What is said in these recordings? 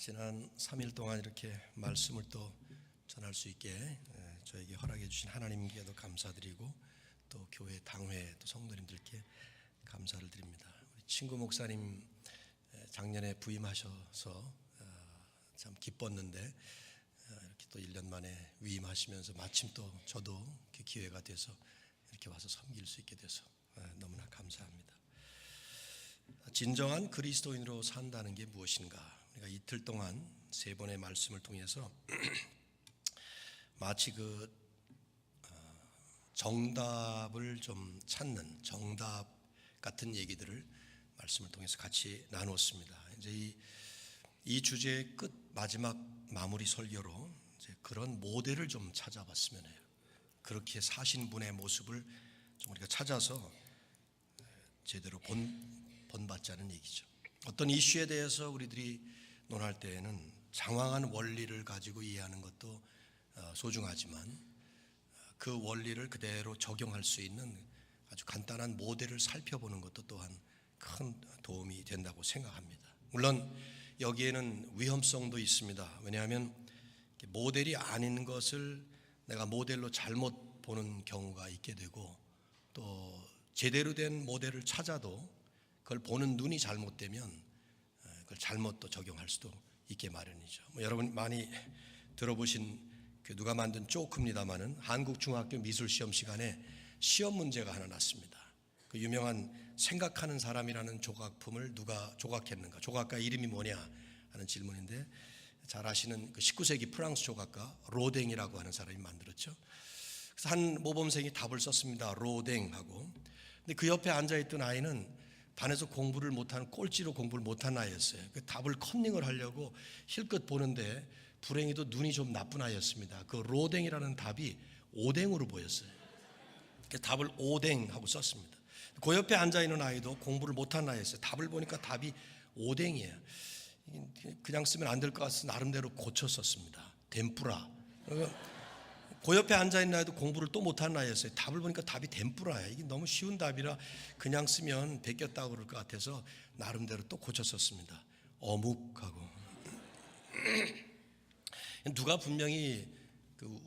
지난 3일 동안 이렇게 말씀을 또 전할 수 있게 저에게 허락해 주신 하나님께도 감사드리고 또 교회 당회 또 성도님들께 감사를 드립니다. 우리 친구 목사님 작년에 부임하셔서 참 기뻤는데 이렇게 또 1년 만에 위임하시면서 마침 또 저도 이렇게 기회가 돼서 이렇게 와서 섬길 수 있게 돼서 너무나 감사합니다. 진정한 그리스도인으로 산다는 게 무엇인가? 우리가 이틀 동안 세 번의 말씀을 통해서 마치 정답을 좀 찾는 정답 같은 얘기들을 말씀을 통해서 같이 나누었습니다. 이제 이 주제의 끝 마지막 마무리 설교로 이제 그런 모델을 좀 찾아봤으면 해요. 그렇게 사신 분의 모습을 좀 우리가 찾아서 제대로 본받자는 얘기죠. 어떤 이슈에 대해서 우리들이 논할 때에는 장황한 원리를 가지고 이해하는 것도 소중하지만 그 원리를 그대로 적용할 수 있는 아주 간단한 모델을 살펴보는 것도 또한 큰 도움이 된다고 생각합니다. 물론 여기에는 위험성도 있습니다. 왜냐하면 모델이 아닌 것을 내가 모델로 잘못 보는 경우가 있게 되고 또 제대로 된 모델을 찾아도 그걸 보는 눈이 잘못되면 그걸 잘못 또 적용할 수도 있게 마련이죠. 여러분 많이 들어보신 누가 만든 조크입니다마는 한국 중학교 미술 시험 시간에 시험 문제가 하나 났습니다. 그 유명한 생각하는 사람이라는 조각품을 누가 조각했는가? 조각가 이름이 뭐냐 하는 질문인데 잘 아시는 그 19세기 프랑스 조각가 로댕이라고 하는 사람이 만들었죠. 그래서 한 모범생이 답을 썼습니다. 로댕하고. 근데 그 옆에 앉아있던 아이는 반에서 공부를 못하는 꼴찌로 공부를 못한 아이였어요. 그 답을 컨닝을 하려고 힐끗 보는데 불행히도 눈이 좀 나쁜 아이였습니다. 그 로댕이라는 답이 오뎅으로 보였어요. 그 답을 오뎅하고 썼습니다. 그 옆에 앉아있는 아이도 공부를 못한 아이였어요. 답을 보니까 답이 오뎅이에요. 그냥 쓰면 안 될 것 같아서 나름대로 고쳤었습니다. 덴뿌라. 그 옆에 앉아있는 아이도 공부를 또 못하는 아이였어요. 답을 보니까 답이 덴뿌라야. 이게 너무 쉬운 답이라 그냥 쓰면 베꼈다고 그럴 것 같아서 나름대로 또 고쳤었습니다. 어묵하고. 누가 분명히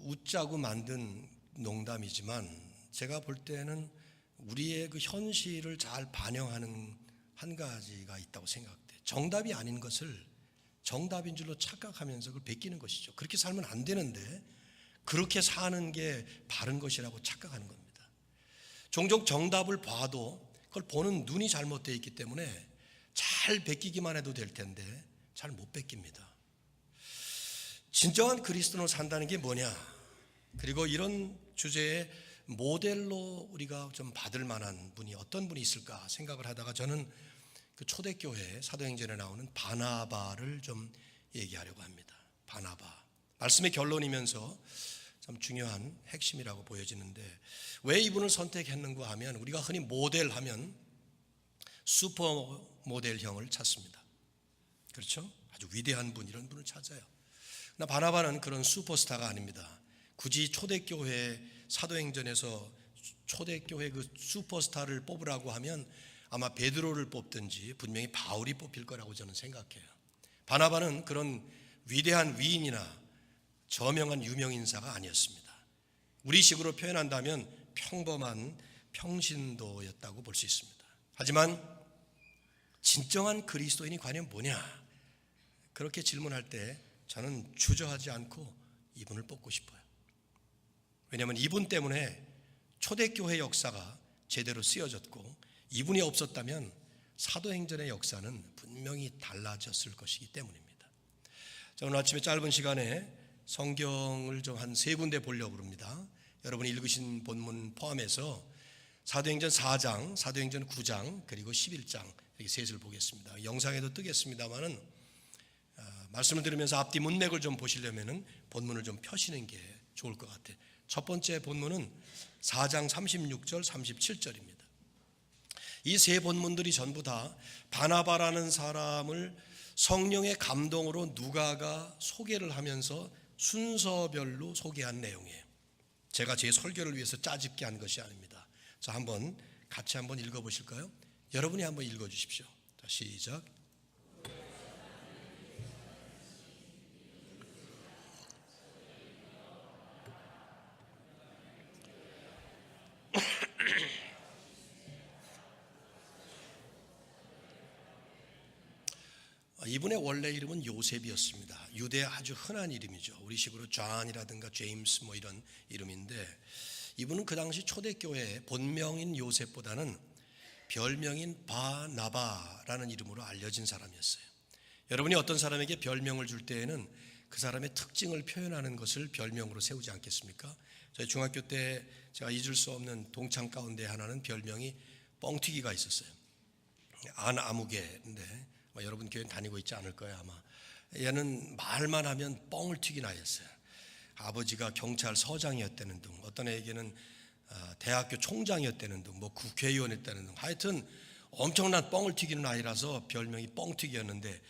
웃자고 만든 농담이지만 제가 볼 때는 우리의 그 현실을 잘 반영하는 한 가지가 있다고 생각돼요. 정답이 아닌 것을 정답인 줄로 착각하면서 그걸 베끼는 것이죠. 그렇게 살면 안 되는데 그렇게 사는 게 바른 것이라고 착각하는 겁니다. 종종 정답을 봐도 그걸 보는 눈이 잘못되어 있기 때문에 잘 베끼기만 해도 될 텐데 잘 못 베낍니다. 진정한 그리스도인으로 산다는 게 뭐냐? 그리고 이런 주제의 모델로 우리가 좀 받을 만한 분이 어떤 분이 있을까 생각을 하다가 저는 그 초대교회 사도행전에 나오는 바나바를 좀 얘기하려고 합니다. 바나바. 말씀의 결론이면서 참 중요한 핵심이라고 보여지는데 왜 이분을 선택했는가 하면 우리가 흔히 모델하면 슈퍼 모델형을 찾습니다. 그렇죠? 아주 위대한 분 이런 분을 찾아요. 그러나 바나바는 그런 슈퍼스타가 아닙니다. 굳이 초대교회 사도행전에서 초대교회 그 슈퍼스타를 뽑으라고 하면 아마 베드로를 뽑든지 분명히 바울이 뽑힐 거라고 저는 생각해요. 바나바는 그런 위대한 위인이나 저명한 유명인사가 아니었습니다. 우리식으로 표현한다면 평범한 평신도였다고 볼 수 있습니다. 하지만 진정한 그리스도인이 과연 뭐냐? 그렇게 질문할 때 저는 주저하지 않고 이분을 뽑고 싶어요. 왜냐하면 이분 때문에 초대교회 역사가 제대로 쓰여졌고 이분이 없었다면 사도행전의 역사는 분명히 달라졌을 것이기 때문입니다. 자, 오늘 아침에 짧은 시간에 성경을 좀 한 3군데 보려고 합니다. 여러분이 읽으신 본문 포함해서 사도행전 4장, 사도행전 9장, 그리고 11장 이렇게 셋을 보겠습니다. 영상에도 뜨겠습니다만은 말씀을 들으면서 앞뒤 문맥을 좀 보시려면은 본문을 좀 펴시는 게 좋을 것 같아요. 첫 번째 본문은 4장 36절, 37절입니다. 이 세 본문들이 전부 다 바나바라는 사람을 성령의 감동으로 누가가 소개를 하면서 순서별로 소개한 내용이에요. 제가 제 설교를 위해서 짜집게 한 것이 아닙니다. 자, 같이 한번 읽어보실까요? 여러분이 한번 읽어주십시오. 자, 시작. 이분의 원래 이름은 요셉이었습니다. 유대의 아주 흔한 이름이죠. 우리식으로 존이라든가 제임스 뭐 이런 이름인데, 이분은 그 당시 초대교회의 본명인 요셉보다는 별명인 바나바라는 이름으로 알려진 사람이었어요. 여러분이 어떤 사람에게 별명을 줄 때에는 그 사람의 특징을 표현하는 것을 별명으로 세우지 않겠습니까? 저희 중학교 때 제가 잊을 수 없는 동창 가운데 하나는 별명이 뻥튀기가 있었어요. 안아무개인데 여러분 교회 다니고 있지 않을 거예요 아마. 얘는 말만 하면 뻥을 튀긴 아이였어요. 아버지가 경찰서장이었다는 등, 어떤 애에게는 대학교 총장이었다는 등, 뭐 국회의원이었다는 등, 하여튼 엄청난 뻥을 튀기는 아이라서 별명이 뻥튀기였는데,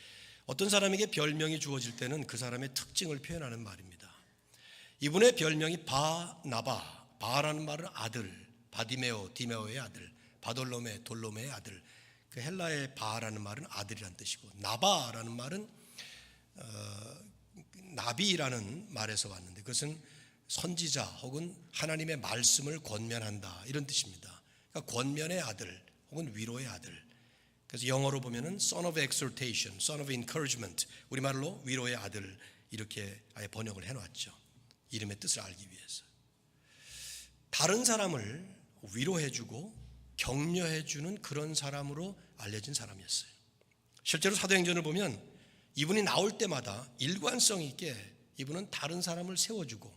어떤 사람에게 별명이 주어질 때는 그 사람의 특징을 표현하는 말입니다. 이분의 별명이 바나바, 바라는 말은 아들, 바디메오, 디메오의 아들, 바돌로메, 돌로메의 아들. 그 헬라의 바라는 말은 아들이란 뜻이고, 나바라는 말은 나비라는 말에서 왔는데, 그것은 선지자 혹은 하나님의 말씀을 권면한다 이런 뜻입니다. 그러니까 권면의 아들 혹은 위로의 아들. 그래서 영어로 보면은 son of exhortation, son of encouragement, 우리말로 위로의 아들, 이렇게 아예 번역을 해놨죠. 이름의 뜻을 알기 위해서. 다른 사람을 위로해주고 격려해주는 그런 사람으로 알려진 사람이었어요. 실제로 사도행전을 보면 이분이 나올 때마다 일관성 있게 이분은 다른 사람을 세워주고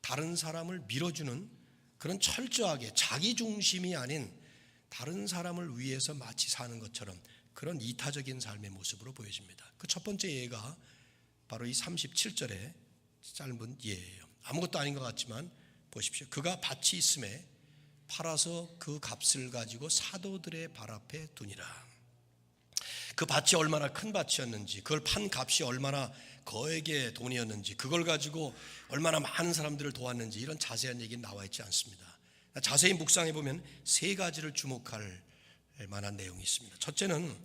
다른 사람을 밀어주는, 그런 철저하게 자기 중심이 아닌 다른 사람을 위해서 마치 사는 것처럼 그런 이타적인 삶의 모습으로 보여집니다. 그 첫 번째 예가 바로 이 37절의 짧은 예예요. 아무것도 아닌 것 같지만 보십시오. 그가 밭이 있음에 팔아서 그 값을 가지고 사도들의 발 앞에 두니라. 그 밭이 얼마나 큰 밭이었는지, 그걸 판 값이 얼마나 거액의 돈이었는지, 그걸 가지고 얼마나 많은 사람들을 도왔는지, 이런 자세한 얘기는 나와 있지 않습니다. 자세히 묵상해 보면 세 가지를 주목할 만한 내용이 있습니다. 첫째는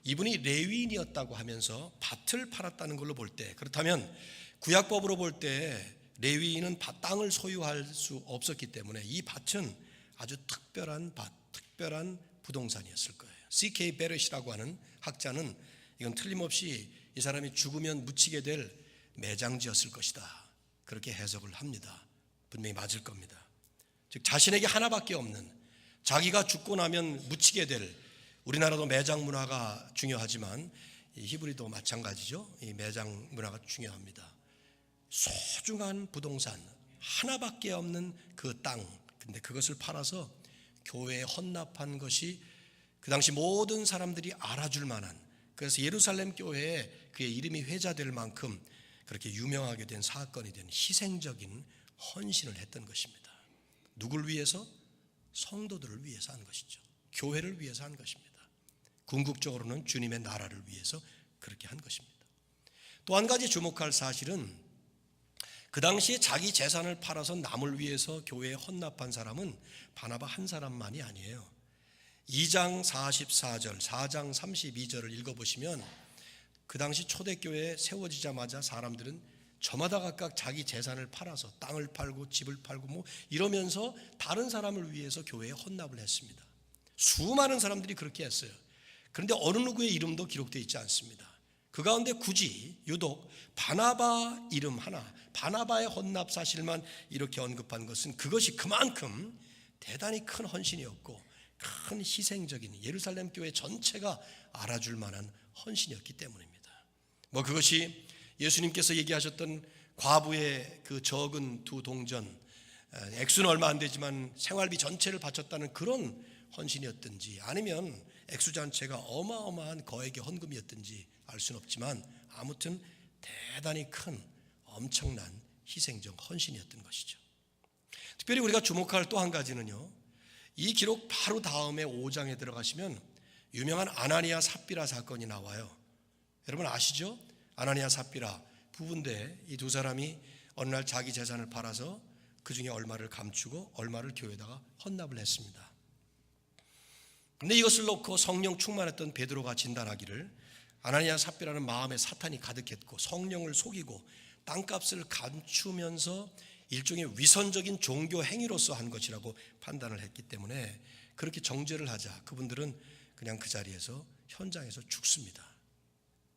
이분이 레위인이었다고 하면서 밭을 팔았다는 걸로 볼 때, 그렇다면 구약법으로 볼 때 레위인은 땅을 소유할 수 없었기 때문에 이 밭은 아주 특별한 밭, 특별한 부동산이었을 거예요. C.K. 베렛이라고 하는 학자는 이건 틀림없이 이 사람이 죽으면 묻히게 될 매장지였을 것이다, 그렇게 해석을 합니다. 분명히 맞을 겁니다. 즉 자신에게 하나밖에 없는, 자기가 죽고 나면 묻히게 될, 우리나라도 매장 문화가 중요하지만 이 히브리도 마찬가지죠. 이 매장 문화가 중요합니다. 소중한 부동산, 하나밖에 없는 그 땅, 근데 그것을 팔아서 교회에 헌납한 것이 그 당시 모든 사람들이 알아줄 만한, 그래서 예루살렘 교회에 그의 이름이 회자될 만큼 그렇게 유명하게 된 사건이 된 희생적인 헌신을 했던 것입니다. 누굴 위해서? 성도들을 위해서 한 것이죠. 교회를 위해서 한 것입니다. 궁극적으로는 주님의 나라를 위해서 그렇게 한 것입니다. 또 한 가지 주목할 사실은 그 당시에 자기 재산을 팔아서 남을 위해서 교회에 헌납한 사람은 바나바 한 사람만이 아니에요. 2장 44절, 4장 32절을 읽어보시면 그 당시 초대교회에 세워지자마자 사람들은 저마다 각각 자기 재산을 팔아서 땅을 팔고 집을 팔고 뭐 이러면서 다른 사람을 위해서 교회에 헌납을 했습니다. 수많은 사람들이 그렇게 했어요. 그런데 어느 누구의 이름도 기록되어 있지 않습니다. 그 가운데 굳이 유독 바나바 이름 하나, 바나바의 헌납 사실만 이렇게 언급한 것은 그것이 그만큼 대단히 큰 헌신이었고 큰 희생적인, 예루살렘 교회 전체가 알아줄 만한 헌신이었기 때문입니다. 뭐 그것이 예수님께서 얘기하셨던 과부의 그 적은 두 동전, 액수는 얼마 안 되지만 생활비 전체를 바쳤다는 그런 헌신이었든지, 아니면 액수 자체가 어마어마한 거액의 헌금이었든지 알 수는 없지만 아무튼 대단히 큰 엄청난 희생적 헌신이었던 것이죠. 특별히 우리가 주목할 또 한 가지는요, 이 기록 바로 다음에 5장에 들어가시면 유명한 아나니아 삽비라 사건이 나와요. 여러분 아시죠? 아나니아 삽비라 부부인데 이 두 사람이 어느 날 자기 재산을 팔아서 그 중에 얼마를 감추고 얼마를 교회에다가 헌납을 했습니다. 그런데 이것을 놓고 성령 충만했던 베드로가 진단하기를 아나니아 삽비라는 마음에 사탄이 가득했고 성령을 속이고 땅값을 감추면서 일종의 위선적인 종교 행위로서 한 것이라고 판단을 했기 때문에 그렇게 정죄를 하자 그분들은 그냥 그 자리에서 현장에서 죽습니다.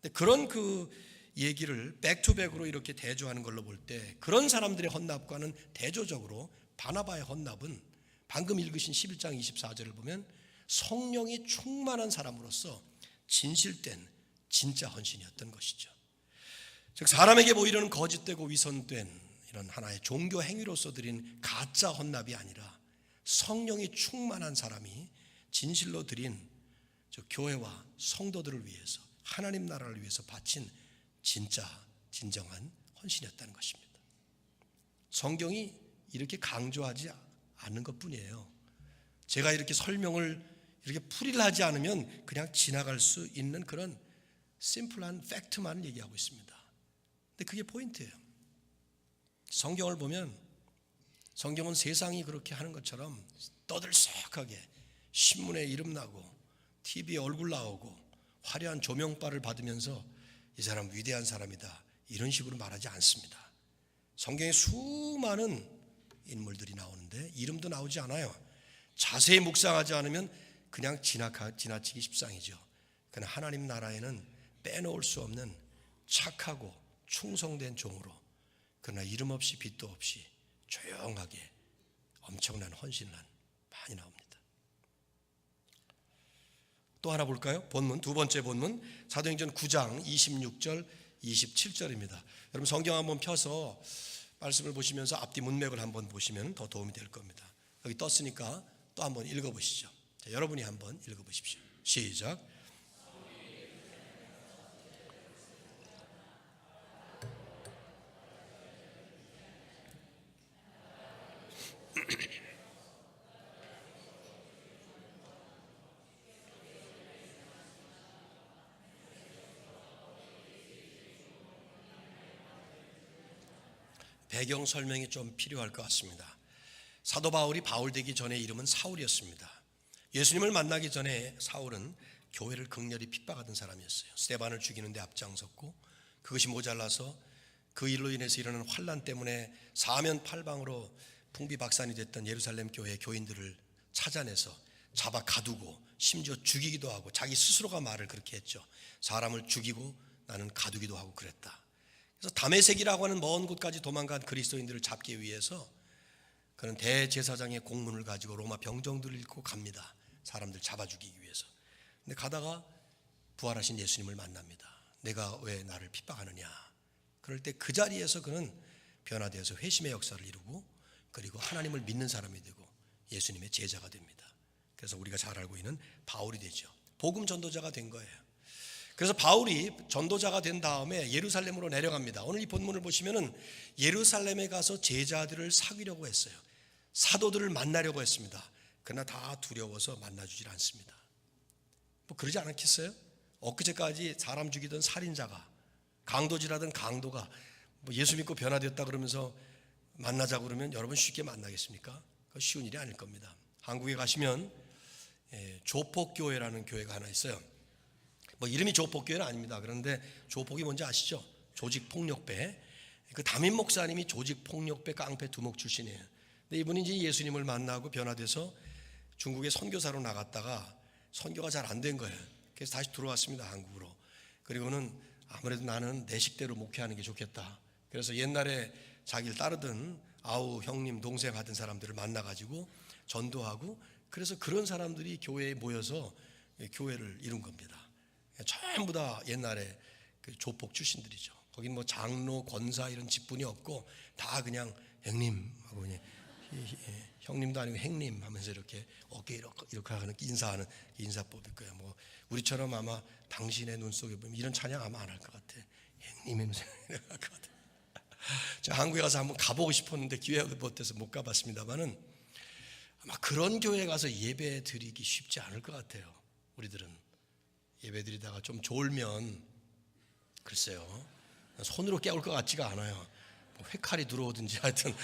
근데 그런 그 얘기를 백투백으로 이렇게 대조하는 걸로 볼 때 그런 사람들의 헌납과는 대조적으로 바나바의 헌납은 방금 읽으신 11장 24절을 보면 성령이 충만한 사람으로서 진실된 진짜 헌신이었던 것이죠. 즉 사람에게 보이려는 거짓되고 위선된 이런 하나의 종교 행위로서 드린 가짜 헌납이 아니라 성령이 충만한 사람이 진실로 드린 교회와 성도들을 위해서 하나님 나라를 위해서 바친 진짜 진정한 헌신이었다는 것입니다. 성경이 이렇게 강조하지 않는 것뿐이에요. 제가 이렇게 설명을 이렇게 풀이를 하지 않으면 그냥 지나갈 수 있는 그런 심플한 팩트만을 얘기하고 있습니다. 근데 그게 포인트예요. 성경을 보면 성경은 세상이 그렇게 하는 것처럼 떠들썩하게 신문에 이름 나고 TV에 얼굴 나오고 화려한 조명바를 받으면서 이 사람 위대한 사람이다 이런 식으로 말하지 않습니다. 성경에 수많은 인물들이 나오는데 이름도 나오지 않아요. 자세히 묵상하지 않으면 그냥 지나치기 십상이죠. 그러나 하나님 나라에는 빼놓을 수 없는 착하고 충성된 종으로, 그러나 이름 없이 빚도 없이 조용하게 엄청난 헌신을 많이 나옵니다. 또 하나 볼까요? 본문, 두 번째 본문 사도행전 9장 26절 27절입니다. 여러분 성경 한번 펴서 말씀을 보시면서 앞뒤 문맥을 한번 보시면 더 도움이 될 겁니다. 여기 떴으니까 또 한번 읽어보시죠. 자, 여러분이 한번 읽어보십시오. 시작. 배경 설명이 좀 필요할 것 같습니다. 사도 바울이 바울 되기 전에 이름은 사울이었습니다. 예수님을 만나기 전에 사울은 교회를 극렬히 핍박하던 사람이었어요. 스데반을 죽이는데 앞장섰고 그것이 모자라서 그 일로 인해서 일어나는 환난 때문에 사면팔방으로 풍비박산이 됐던 예루살렘 교회 교인들을 찾아내서 잡아 가두고 심지어 죽이기도 하고 자기 스스로가 말을 그렇게 했죠. 사람을 죽이고 나는 가두기도 하고 그랬다. 그래서 다메섹이라고 하는 먼 곳까지 도망간 그리스도인들을 잡기 위해서 그는 대제사장의 공문을 가지고 로마 병정들을 잃고 갑니다. 사람들 잡아 죽이기 위해서. 근데 가다가 부활하신 예수님을 만납니다. 내가 왜 나를 핍박하느냐. 그럴 때 그 자리에서 그는 변화되어서 회심의 역사를 이루고 그리고 하나님을 믿는 사람이 되고 예수님의 제자가 됩니다. 그래서 우리가 잘 알고 있는 바울이 되죠. 복음 전도자가 된 거예요. 그래서 바울이 전도자가 된 다음에 예루살렘으로 내려갑니다. 오늘 이 본문을 보시면은 예루살렘에 가서 제자들을 사귀려고 했어요. 사도들을 만나려고 했습니다. 그러나 다 두려워서 만나주질 않습니다. 뭐 그러지 않았겠어요? 엊그제까지 사람 죽이던 살인자가 강도질하던 강도가 뭐 예수 믿고 변화됐다 그러면서 만나자고 그러면 여러분 쉽게 만나겠습니까? 그거 쉬운 일이 아닐 겁니다. 한국에 가시면 조폭교회라는 교회가 하나 있어요. 뭐 이름이 조폭교회는 아닙니다. 그런데 조폭이 뭔지 아시죠? 조직폭력배. 그 담임 목사님이 조직폭력배 깡패 두목 출신이에요. 근데 이분이 이제 예수님을 만나고 변화돼서 중국에 선교사로 나갔다가 선교가 잘 안 된 거예요. 그래서 다시 들어왔습니다. 한국으로. 그리고는 아무래도 나는 내 식대로 목회하는 게 좋겠다. 그래서 옛날에 자기를 따르던 아우 형님 동생 하던 사람들을 만나가지고 전도하고 그래서 그런 사람들이 교회에 모여서 교회를 이룬 겁니다. 전부 다 옛날에 그 조폭 출신들이죠. 거긴 뭐 장로, 권사 이런 직분이 없고 다 그냥 형님 하고 그냥 형님도 아니고 행님 하면서 이렇게 어깨 이렇게 하는 인사하는 인사법일 거예요. 뭐 우리처럼 아마 당신의 눈 속에 보면 이런 찬양 아마 안 할 것 같아. 형님 하면서 할 것 같아. 제가 한국에 가서 한번 가보고 싶었는데 기회가 못 돼서 못 가봤습니다만은 아마 그런 교회 가서 예배 드리기 쉽지 않을 것 같아요. 우리들은 예배 드리다가 좀 졸면 글쎄요 손으로 깨울 것 같지가 않아요. 뭐 회칼이 들어오든지 하여튼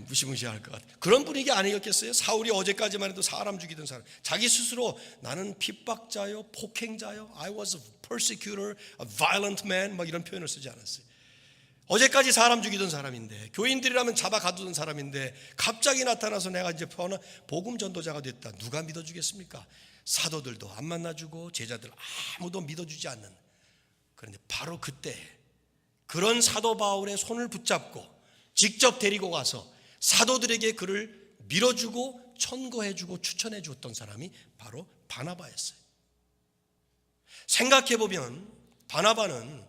무시무시할 것 같아요. 그런 분위기 아니겠겠어요? 사울이 어제까지만 해도 사람 죽이던 사람, 자기 스스로 나는 핍박자요 폭행자요 I was a persecutor, a violent man 막 이런 표현을 쓰지 않았어요. 어제까지 사람 죽이던 사람인데 교인들이라면 잡아 가두던 사람인데 갑자기 나타나서 내가 이제 복음 전도자가 됐다. 누가 믿어주겠습니까? 사도들도 안 만나주고 제자들 아무도 믿어주지 않는 그런데 바로 그때 그런 사도 바울의 손을 붙잡고 직접 데리고 가서 사도들에게 그를 밀어주고 천거해주고 추천해 주었던 사람이 바로 바나바였어요. 생각해보면 바나바는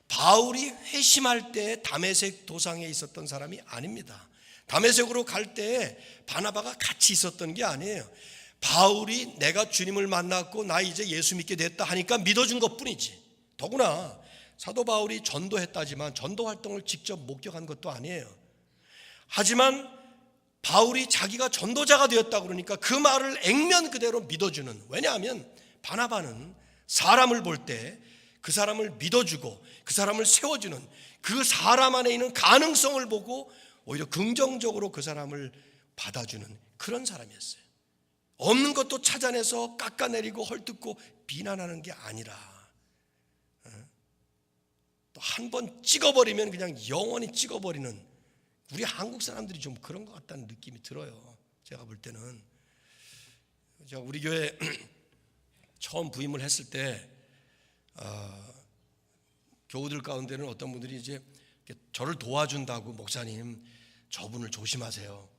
바울이 회심할 때 다메섹 도상에 있었던 사람이 아닙니다. 다메섹으로 갈 때 바나바가 같이 있었던 게 아니에요. 바울이 내가 주님을 만났고 나 이제 예수 믿게 됐다 하니까 믿어준 것뿐이지. 더구나 사도 바울이 전도했다지만 전도 활동을 직접 목격한 것도 아니에요. 하지만 바울이 자기가 전도자가 되었다 그러니까 그 말을 액면 그대로 믿어주는, 왜냐하면 바나바는 사람을 볼 때 그 사람을 믿어주고 그 사람을 세워주는, 그 사람 안에 있는 가능성을 보고 오히려 긍정적으로 그 사람을 받아주는 그런 사람이었어요. 없는 것도 찾아내서 깎아내리고 헐뜯고 비난하는 게 아니라 또 한 번 찍어버리면 그냥 영원히 찍어버리는, 우리 한국 사람들이 좀 그런 것 같다는 느낌이 들어요. 제가 볼 때는. 제가 우리 교회 처음 부임을 했을 때 교우들 가운데는 어떤 분들이 이제 저를 도와준다고, 목사님 저분을 조심하세요,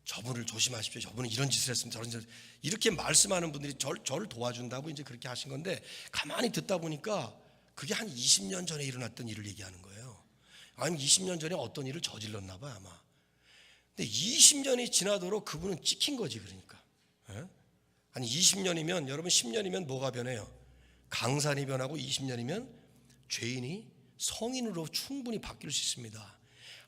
저분을 조심하십시오, 저분은 이런 짓을 했습니다, 저런 짓을, 이렇게 말씀하는 분들이 저를 도와준다고 이제 그렇게 하신 건데, 가만히 듣다 보니까 그게 한 20년 전에 일어났던 일을 얘기하는 거예요. 아니면 20년 전에 어떤 일을 저질렀나 봐요 아마. 근데 20년이 지나도록 그분은 찍힌 거지. 그러니까 아니 20년이면, 여러분 10년이면 뭐가 변해요? 강산이 변하고 20년이면 죄인이 성인으로 충분히 바뀔 수 있습니다.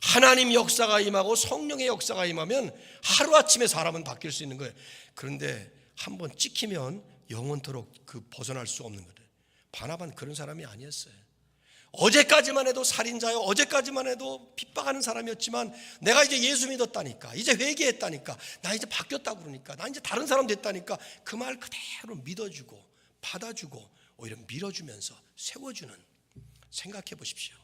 하나님 역사가 임하고 성령의 역사가 임하면 하루아침에 사람은 바뀔 수 있는 거예요. 그런데 한번 찍히면 영원토록 그 벗어날 수 없는 거예요. 바나바는 그런 사람이 아니었어요. 어제까지만 해도 살인자요, 어제까지만 해도 핍박하는 사람이었지만 내가 이제 예수 믿었다니까, 이제 회개했다니까, 나 이제 바뀌었다고 그러니까, 나 이제 다른 사람 됐다니까 그 말 그대로 믿어주고 받아주고 오히려 밀어주면서 세워주는, 생각해 보십시오.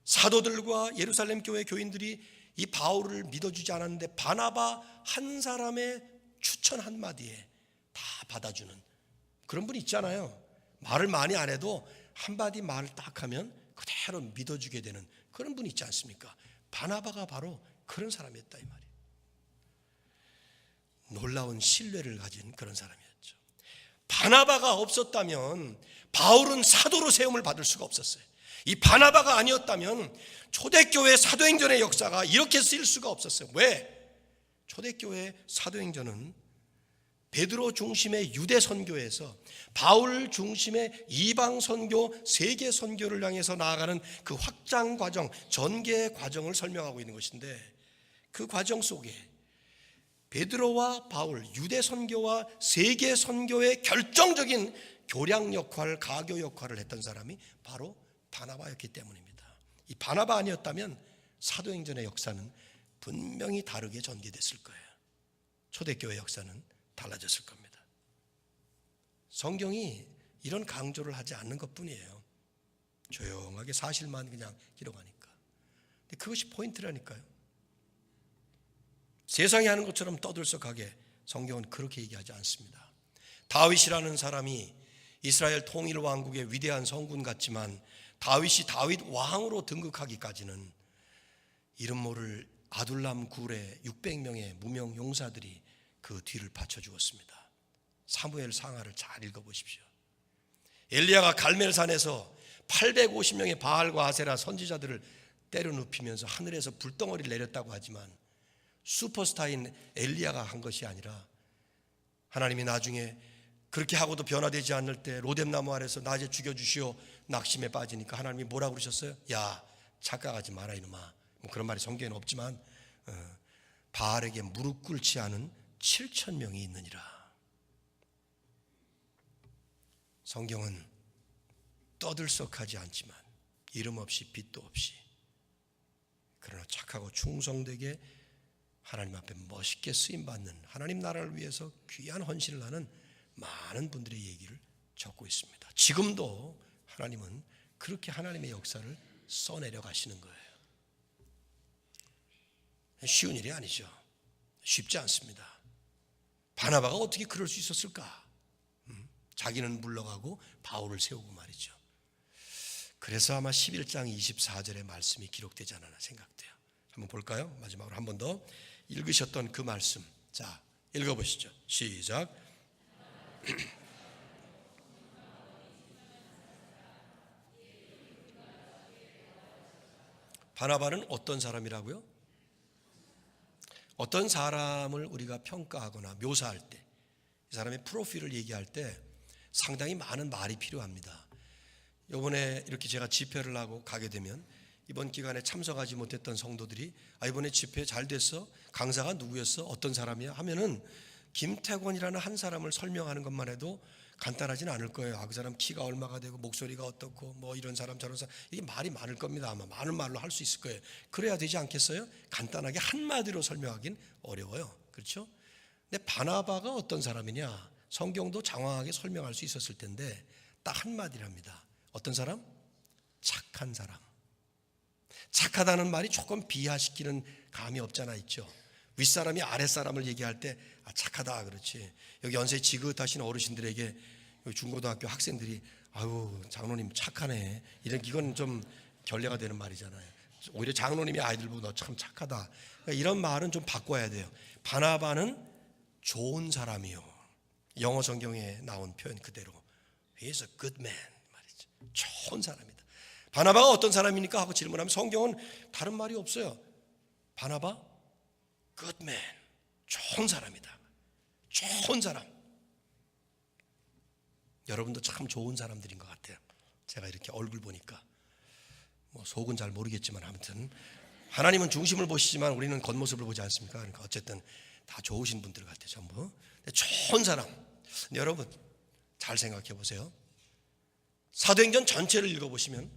사도들과 예루살렘 교회 교인들이 이 바울을 믿어주지 않았는데 바나바 한 사람의 추천 한마디에 다 받아주는 그런 분이 있잖아요. 말을 많이 안 해도 한마디 말을 딱 하면 그대로 믿어주게 되는 그런 분이 있지 않습니까? 바나바가 바로 그런 사람이었다 이 말이에요. 놀라운 신뢰를 가진 그런 사람이었죠. 바나바가 없었다면 바울은 사도로 세움을 받을 수가 없었어요. 이 바나바가 아니었다면 초대교회 사도행전의 역사가 이렇게 쓰일 수가 없었어요. 왜? 초대교회 사도행전은 베드로 중심의 유대 선교에서 바울 중심의 이방 선교, 세계 선교를 향해서 나아가는 그 확장 과정, 전개 과정을 설명하고 있는 것인데, 그 과정 속에 베드로와 바울, 유대 선교와 세계 선교의 결정적인 교량 역할, 가교 역할을 했던 사람이 바로 바나바였기 때문입니다. 이 바나바 아니었다면 사도행전의 역사는 분명히 다르게 전개됐을 거예요. 초대교회 역사는 달라졌을 겁니다. 성경이 이런 강조를 하지 않는 것뿐이에요. 조용하게 사실만 그냥 기록하니까. 근데 그것이 포인트라니까요. 세상이 하는 것처럼 떠들썩하게 성경은 그렇게 얘기하지 않습니다. 다윗이라는 사람이 이스라엘 통일 왕국의 위대한 성군 같지만 다윗이 다윗 왕으로 등극하기까지는 이름 모를 아둘람 굴의 600명의 무명 용사들이 그 뒤를 받쳐주었습니다. 사무엘 상하를 잘 읽어보십시오. 엘리야가 갈멜산에서 850명의 바알과 아세라 선지자들을 때려 눕히면서 하늘에서 불덩어리를 내렸다고 하지만 슈퍼스타인 엘리야가 한 것이 아니라 하나님이 나중에 그렇게 하고도 변화되지 않을 때 로뎀나무 아래서 낮에 죽여주시오 낙심에 빠지니까 하나님이 뭐라고 그러셨어요? 야, 착각하지 마라 이놈아. 뭐 그런 말이 성경에는 없지만 바알에게 무릎 꿇지 않은 7,000명이 있느니라. 성경은 떠들썩하지 않지만 이름 없이 빛도 없이, 그러나 착하고 충성되게 하나님 앞에 멋있게 쓰임받는, 하나님 나라를 위해서 귀한 헌신을 하는 많은 분들의 얘기를 적고 있습니다. 지금도 하나님은 그렇게 하나님의 역사를 써내려 가시는 거예요. 쉬운 일이 아니죠. 쉽지 않습니다. 바나바가 어떻게 그럴 수 있었을까? 자기는 물러가고 바울을 세우고 말이죠. 그래서 아마 11장 24절의 말씀이 기록되지 않았나 생각돼요. 한번 볼까요? 마지막으로 한 번 더 읽으셨던 그 말씀. 자, 읽어보시죠. 시작. 바나바는 어떤 사람이라고요? 어떤 사람을 우리가 평가하거나 묘사할 때, 이 사람의 프로필을 얘기할 때 상당히 많은 말이 필요합니다. 이번에 이렇게 제가 집회를 하고 가게 되면 이번 기간에 참석하지 못했던 성도들이 이번에 집회 잘 됐어? 강사가 누구였어? 어떤 사람이야? 하면은 김태권이라는 한 사람을 설명하는 것만 해도 간단하진 않을 거예요. 그 사람 키가 얼마가 되고 목소리가 어떻고 뭐 이런 사람 저런 사람, 이게 말이 많을 겁니다. 아마 많은 말로 할 수 있을 거예요. 그래야 되지 않겠어요? 간단하게 한마디로 설명하긴 어려워요. 그렇죠? 근데 바나바가 어떤 사람이냐? 성경도 장황하게 설명할 수 있었을 텐데 딱 한마디랍니다. 어떤 사람? 착한 사람. 착하다는 말이 조금 비하시키는 감이 없잖아 있죠. 윗사람이 아랫사람을 얘기할 때 착하다 그렇지. 여기 연세 지긋하신 어르신들에게 중고등학교 학생들이 아유 장로님 착하네, 이건 좀 결례가 되는 말이잖아요. 오히려 장로님이 아이들 보고 너 참 착하다, 이런 말은 좀 바꿔야 돼요. 바나바는 좋은 사람이요. 영어 성경에 나온 표현 그대로 He is a good man 말이죠. 좋은 사람이다. 바나바가 어떤 사람입니까? 하고 질문하면 성경은 다른 말이 없어요. 바나바 good man, 좋은 사람이다. 좋은 사람. 여러분도 참 좋은 사람들인 것 같아요. 제가 이렇게 얼굴 보니까 뭐 속은 잘 모르겠지만 아무튼 하나님은 중심을 보시지만 우리는 겉모습을 보지 않습니까? 그러니까 어쨌든 다 좋으신 분들 같아요. 전부 좋은 사람. 근데 여러분 잘 생각해 보세요. 사도행전 전체를 읽어보시면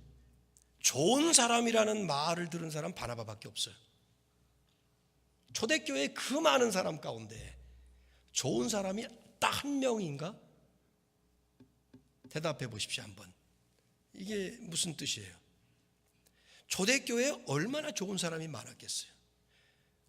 좋은 사람이라는 말을 들은 사람 바나바밖에 없어요. 초대교회 그 많은 사람 가운데 좋은 사람이 딱 한 명인가? 대답해 보십시오 한번. 이게 무슨 뜻이에요? 초대교회에 얼마나 좋은 사람이 많았겠어요.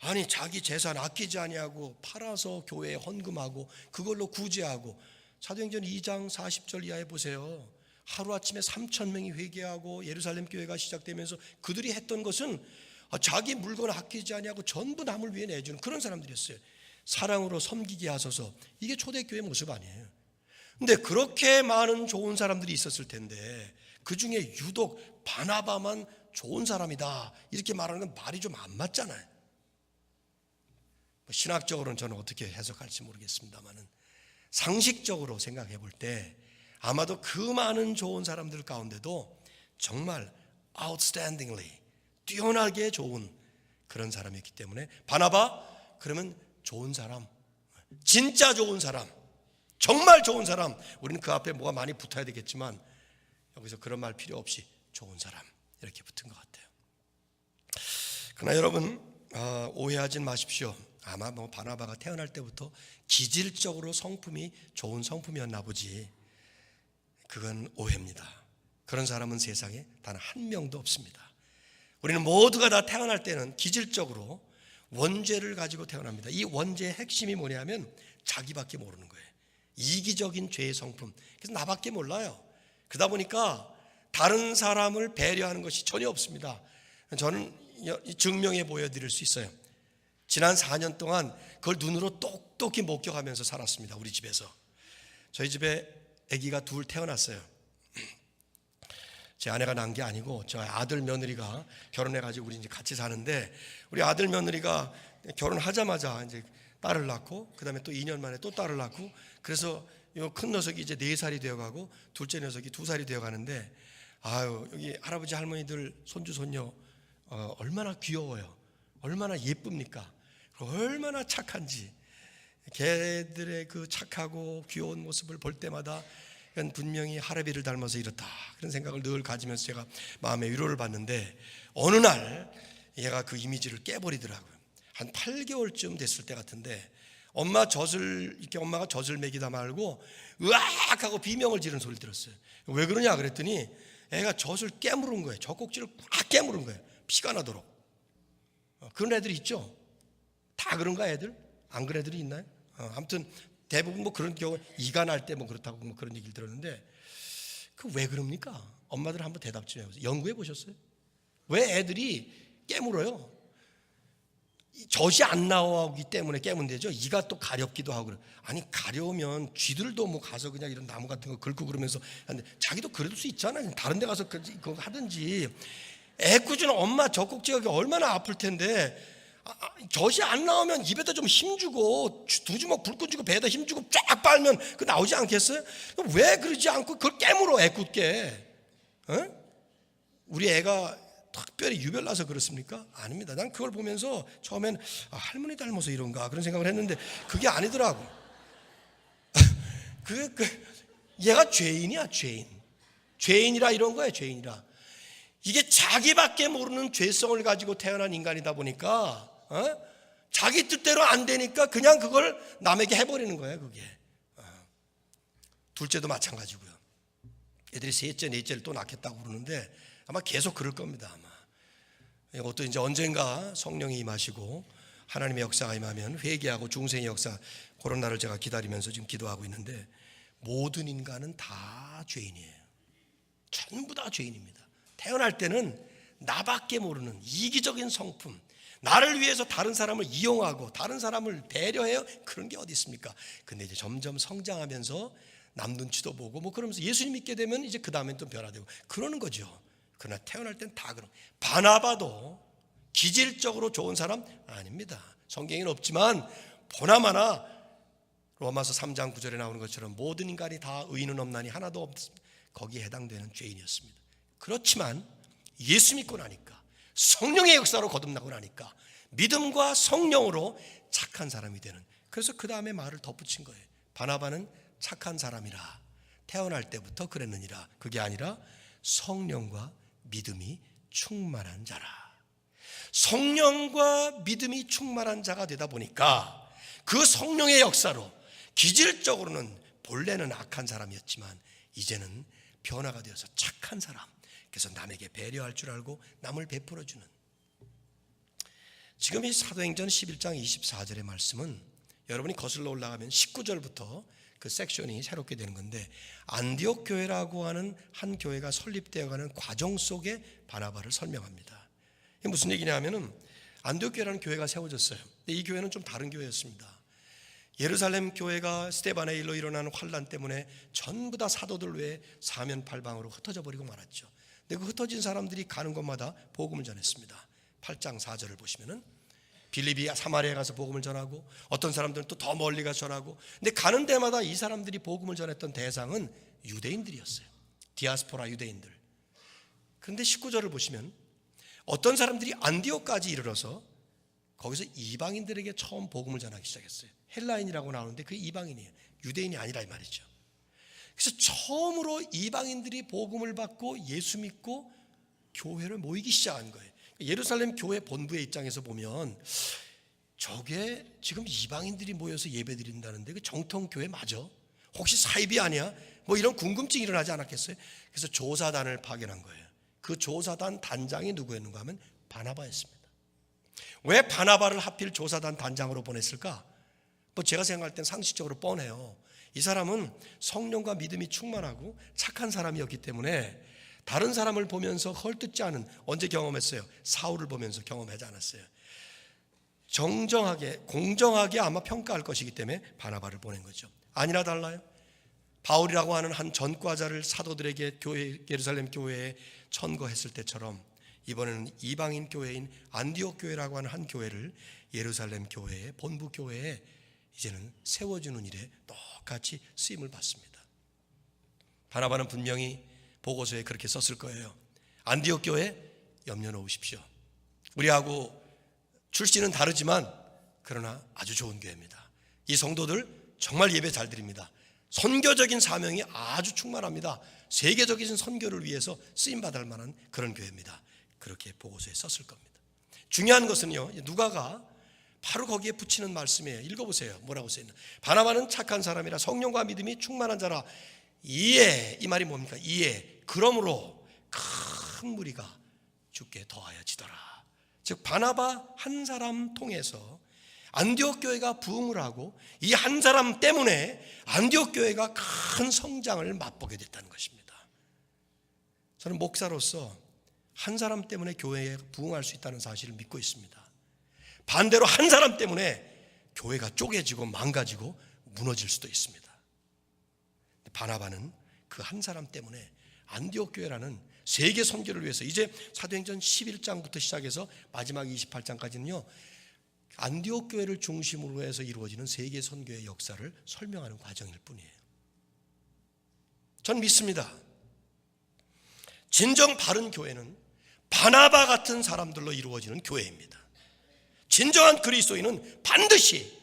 아니 자기 재산 아끼지 아니하고 팔아서 교회에 헌금하고 그걸로 구제하고, 사도행전 2장 40절 이하에 보세요. 하루아침에 3,000명이 회개하고 예루살렘 교회가 시작되면서 그들이 했던 것은 자기 물건 아끼지 아니하고 전부 남을 위해 내주는 그런 사람들이었어요. 사랑으로 섬기게 하소서. 이게 초대교회 모습 아니에요. 근데 그렇게 많은 좋은 사람들이 있었을 텐데 그 중에 유독 바나바만 좋은 사람이다 이렇게 말하는 건 말이 좀 안 맞잖아요. 신학적으로는 저는 어떻게 해석할지 모르겠습니다만은 상식적으로 생각해 볼 때 아마도 그 많은 좋은 사람들 가운데도 정말 outstandingly 뛰어나게 좋은 그런 사람이었기 때문에 바나바 그러면 좋은 사람, 진짜 좋은 사람, 정말 좋은 사람. 우리는 그 앞에 뭐가 많이 붙어야 되겠지만 여기서 그런 말 필요 없이 좋은 사람 이렇게 붙은 것 같아요. 그러나 여러분 오해하지 마십시오. 아마 바나바가 태어날 때부터 기질적으로 성품이 좋은 성품이었나 보지. 그건 오해입니다. 그런 사람은 세상에 단 한 명도 없습니다. 우리는 모두가 다 태어날 때는 기질적으로 원죄를 가지고 태어납니다. 이 원죄의 핵심이 뭐냐면 자기밖에 모르는 거예요. 이기적인 죄의 성품. 그래서 나밖에 몰라요. 그러다 보니까 다른 사람을 배려하는 것이 전혀 없습니다. 저는 증명해 보여드릴 수 있어요. 지난 4년 동안 그걸 눈으로 똑똑히 목격하면서 살았습니다. 우리 집에서. 저희 집에 아기가 둘 태어났어요. 제 아내가 낳은 게 아니고 저 아들 며느리가 결혼해가지고 우리 이제 같이 사는데, 우리 아들 며느리가 결혼하자마자 이제 딸을 낳고 그 다음에 또 2년 만에 또 딸을 낳고, 그래서 큰 녀석이 이제 4살이 되어가고 둘째 녀석이 2살이 되어가는데, 아유 여기 할아버지 할머니들 손주 손녀 얼마나 귀여워요. 얼마나 예쁩니까? 얼마나 착한지. 걔들의 그 착하고 귀여운 모습을 볼 때마다 분명히 할아비를 닮아서 이렇다 그런 생각을 늘 가지면서 제가 마음의 위로를 받는데, 어느 날 얘가 그 이미지를 깨버리더라고요. 한 8개월쯤 됐을 때 같은데 엄마가 젖을 먹이다 말고 으악 하고 비명을 지르는 소리를 들었어요. 왜 그러냐 그랬더니 애가 젖을 깨물은 거예요. 젖꼭지를 꽉 깨물은 거예요. 피가 나도록. 그런 애들이 있죠. 다 그런가 애들? 안 그런 애들이 있나요? 아무튼 대부분 그런 경우 이가 날 때 그렇다고 그런 얘기를 들었는데, 그 왜 그럽니까? 엄마들 한번 대답 좀 해보세요. 연구해 보셨어요? 왜 애들이 깨물어요? 젖이 안 나오기 때문에 깨문대죠. 이가 또 가렵기도 하고. 아니, 가려우면 쥐들도 뭐 가서 그냥 이런 나무 같은 거 긁고 그러면서 하는데 자기도 그럴 수 있잖아요. 다른 데 가서 그거 하든지. 애꿎은 엄마 젖꼭지가 얼마나 아플 텐데 젖이 안 나오면 입에다 좀 힘주고 두 주먹 불끈 주고 배에다 힘주고 쫙 빨면 그 나오지 않겠어요? 왜 그러지 않고 그걸 깨물어 애꿎게? 우리 애가 특별히 유별나서 그렇습니까? 아닙니다. 난 그걸 보면서 처음엔 할머니 닮아서 이런가 그런 생각을 했는데 그게 아니더라고. 얘가 죄인이야, 죄인. 죄인이라 이런 거야, 죄인이라. 이게 자기밖에 모르는 죄성을 가지고 태어난 인간이다 보니까 자기 뜻대로 안 되니까 그냥 그걸 남에게 해버리는 거예요. 그게. 둘째도 마찬가지고요. 애들이 셋째, 넷째를 또 낳겠다고 그러는데 아마 계속 그럴 겁니다. 아마 이것도 이제 언젠가 성령이 임하시고 하나님의 역사가 임하면 회개하고 중생의 역사, 그런 날을 제가 기다리면서 지금 기도하고 있는데, 모든 인간은 다 죄인이에요. 전부 다 죄인입니다. 태어날 때는 나밖에 모르는 이기적인 성품, 나를 위해서 다른 사람을 이용하고 다른 사람을 배려해요. 그런 게 어디 있습니까? 근데 이제 점점 성장하면서 남 눈치도 보고 뭐 그러면서 예수님 믿게 되면 이제 그 다음엔 또 변화되고 그러는 거죠. 그러나 태어날 땐 다 그런. 바나바도 기질적으로 좋은 사람 아닙니다. 성경에는 없지만 보나마나 로마서 3장 9절에 나오는 것처럼 모든 인간이 다 의인은 없나니 하나도 없습니다. 거기에 해당되는 죄인이었습니다. 그렇지만 예수 믿고 나니까, 성령의 역사로 거듭나고 나니까 믿음과 성령으로 착한 사람이 되는, 그래서 그 다음에 말을 덧붙인 거예요. 바나바는 착한 사람이라 태어날 때부터 그랬느니라. 그게 아니라 성령과 믿음이 충만한 자라. 성령과 믿음이 충만한 자가 되다 보니까 그 성령의 역사로 기질적으로는 본래는 악한 사람이었지만 이제는 변화가 되어서 착한 사람, 그래서 남에게 배려할 줄 알고 남을 베풀어주는. 지금 이 사도행전 11장 24절의 말씀은 여러분이 거슬러 올라가면 19절부터 그 섹션이 새롭게 되는 건데, 안디옥 교회라고 하는 한 교회가 설립되어가는 과정 속에 바나바를 설명합니다. 이게 무슨 얘기냐 하면은 안디옥 교회라는 교회가 세워졌어요. 근데 이 교회는 좀 다른 교회였습니다. 예루살렘 교회가 스데반의 일로 일어난 환란 때문에 전부 다 사도들 외에 사면팔방으로 흩어져 버리고 말았죠. 근데 그 흩어진 사람들이 가는 곳마다 복음을 전했습니다. 8장 4절을 보시면은 빌립이 사마리아에 가서 복음을 전하고, 어떤 사람들은 또 더 멀리 가서 전하고, 근데 가는 데마다 이 사람들이 복음을 전했던 대상은 유대인들이었어요. 디아스포라 유대인들. 그런데 19절을 보시면 어떤 사람들이 안디옥까지 이르러서 거기서 이방인들에게 처음 복음을 전하기 시작했어요. 헬라인이라고 나오는데 그 이방인이에요. 유대인이 아니라 이 말이죠. 그래서 처음으로 이방인들이 복음을 받고 예수 믿고 교회를 모이기 시작한 거예요. 예루살렘 교회 본부의 입장에서 보면 저게 지금 이방인들이 모여서 예배 드린다는데 그 정통 교회 맞아? 혹시 사입이 아니야? 뭐 이런 궁금증이 일어나지 않았겠어요? 그래서 조사단을 파견한 거예요. 그 조사단 단장이 누구였는가 하면 바나바였습니다. 왜 바나바를 하필 조사단 단장으로 보냈을까? 뭐 제가 생각할 땐 상식적으로 뻔해요. 이 사람은 성령과 믿음이 충만하고 착한 사람이었기 때문에 다른 사람을 보면서 헐뜯지 않은, 언제 경험했어요? 사울을 보면서 경험하지 않았어요. 정정하게, 공정하게 아마 평가할 것이기 때문에 바나바를 보낸 거죠. 아니나 달라요. 바울이라고 하는 한 전과자를 사도들에게 예루살렘 교회에 천거했을 때처럼 이번에는 이방인 교회인 안디옥 교회라고 하는 한 교회를 예루살렘 교회의 본부 교회에 이제는 세워주는 일에 똑같이 쓰임을 받습니다. 바나바는 분명히 보고서에 그렇게 썼을 거예요. 안디옥 교회 염려 놓으십시오. 우리하고 출신은 다르지만 그러나 아주 좋은 교회입니다. 이 성도들 정말 예배 잘 드립니다. 선교적인 사명이 아주 충만합니다. 세계적인 선교를 위해서 쓰임받을 만한 그런 교회입니다. 그렇게 보고서에 썼을 겁니다. 중요한 것은요, 누가가 바로 거기에 붙이는 말씀이에요. 읽어보세요. 뭐라고 써있나? 바나바는 착한 사람이라 성령과 믿음이 충만한 자라. 이에, 이 말이 뭡니까? 이에, 그러므로 큰 무리가 주께 더하여지더라. 즉 바나바 한 사람 통해서 안디옥 교회가 부흥을 하고, 이 한 사람 때문에 안디옥 교회가 큰 성장을 맛보게 됐다는 것입니다. 저는 목사로서 한 사람 때문에 교회에 부흥할 수 있다는 사실을 믿고 있습니다. 반대로 한 사람 때문에 교회가 쪼개지고 망가지고 무너질 수도 있습니다. 바나바는 그 한 사람 때문에 안디옥 교회라는 세계 선교를 위해서, 이제 사도행전 11장부터 시작해서 마지막 28장까지는요 안디옥 교회를 중심으로 해서 이루어지는 세계 선교의 역사를 설명하는 과정일 뿐이에요. 전 믿습니다. 진정 바른 교회는 바나바 같은 사람들로 이루어지는 교회입니다. 진정한 그리스도인은 반드시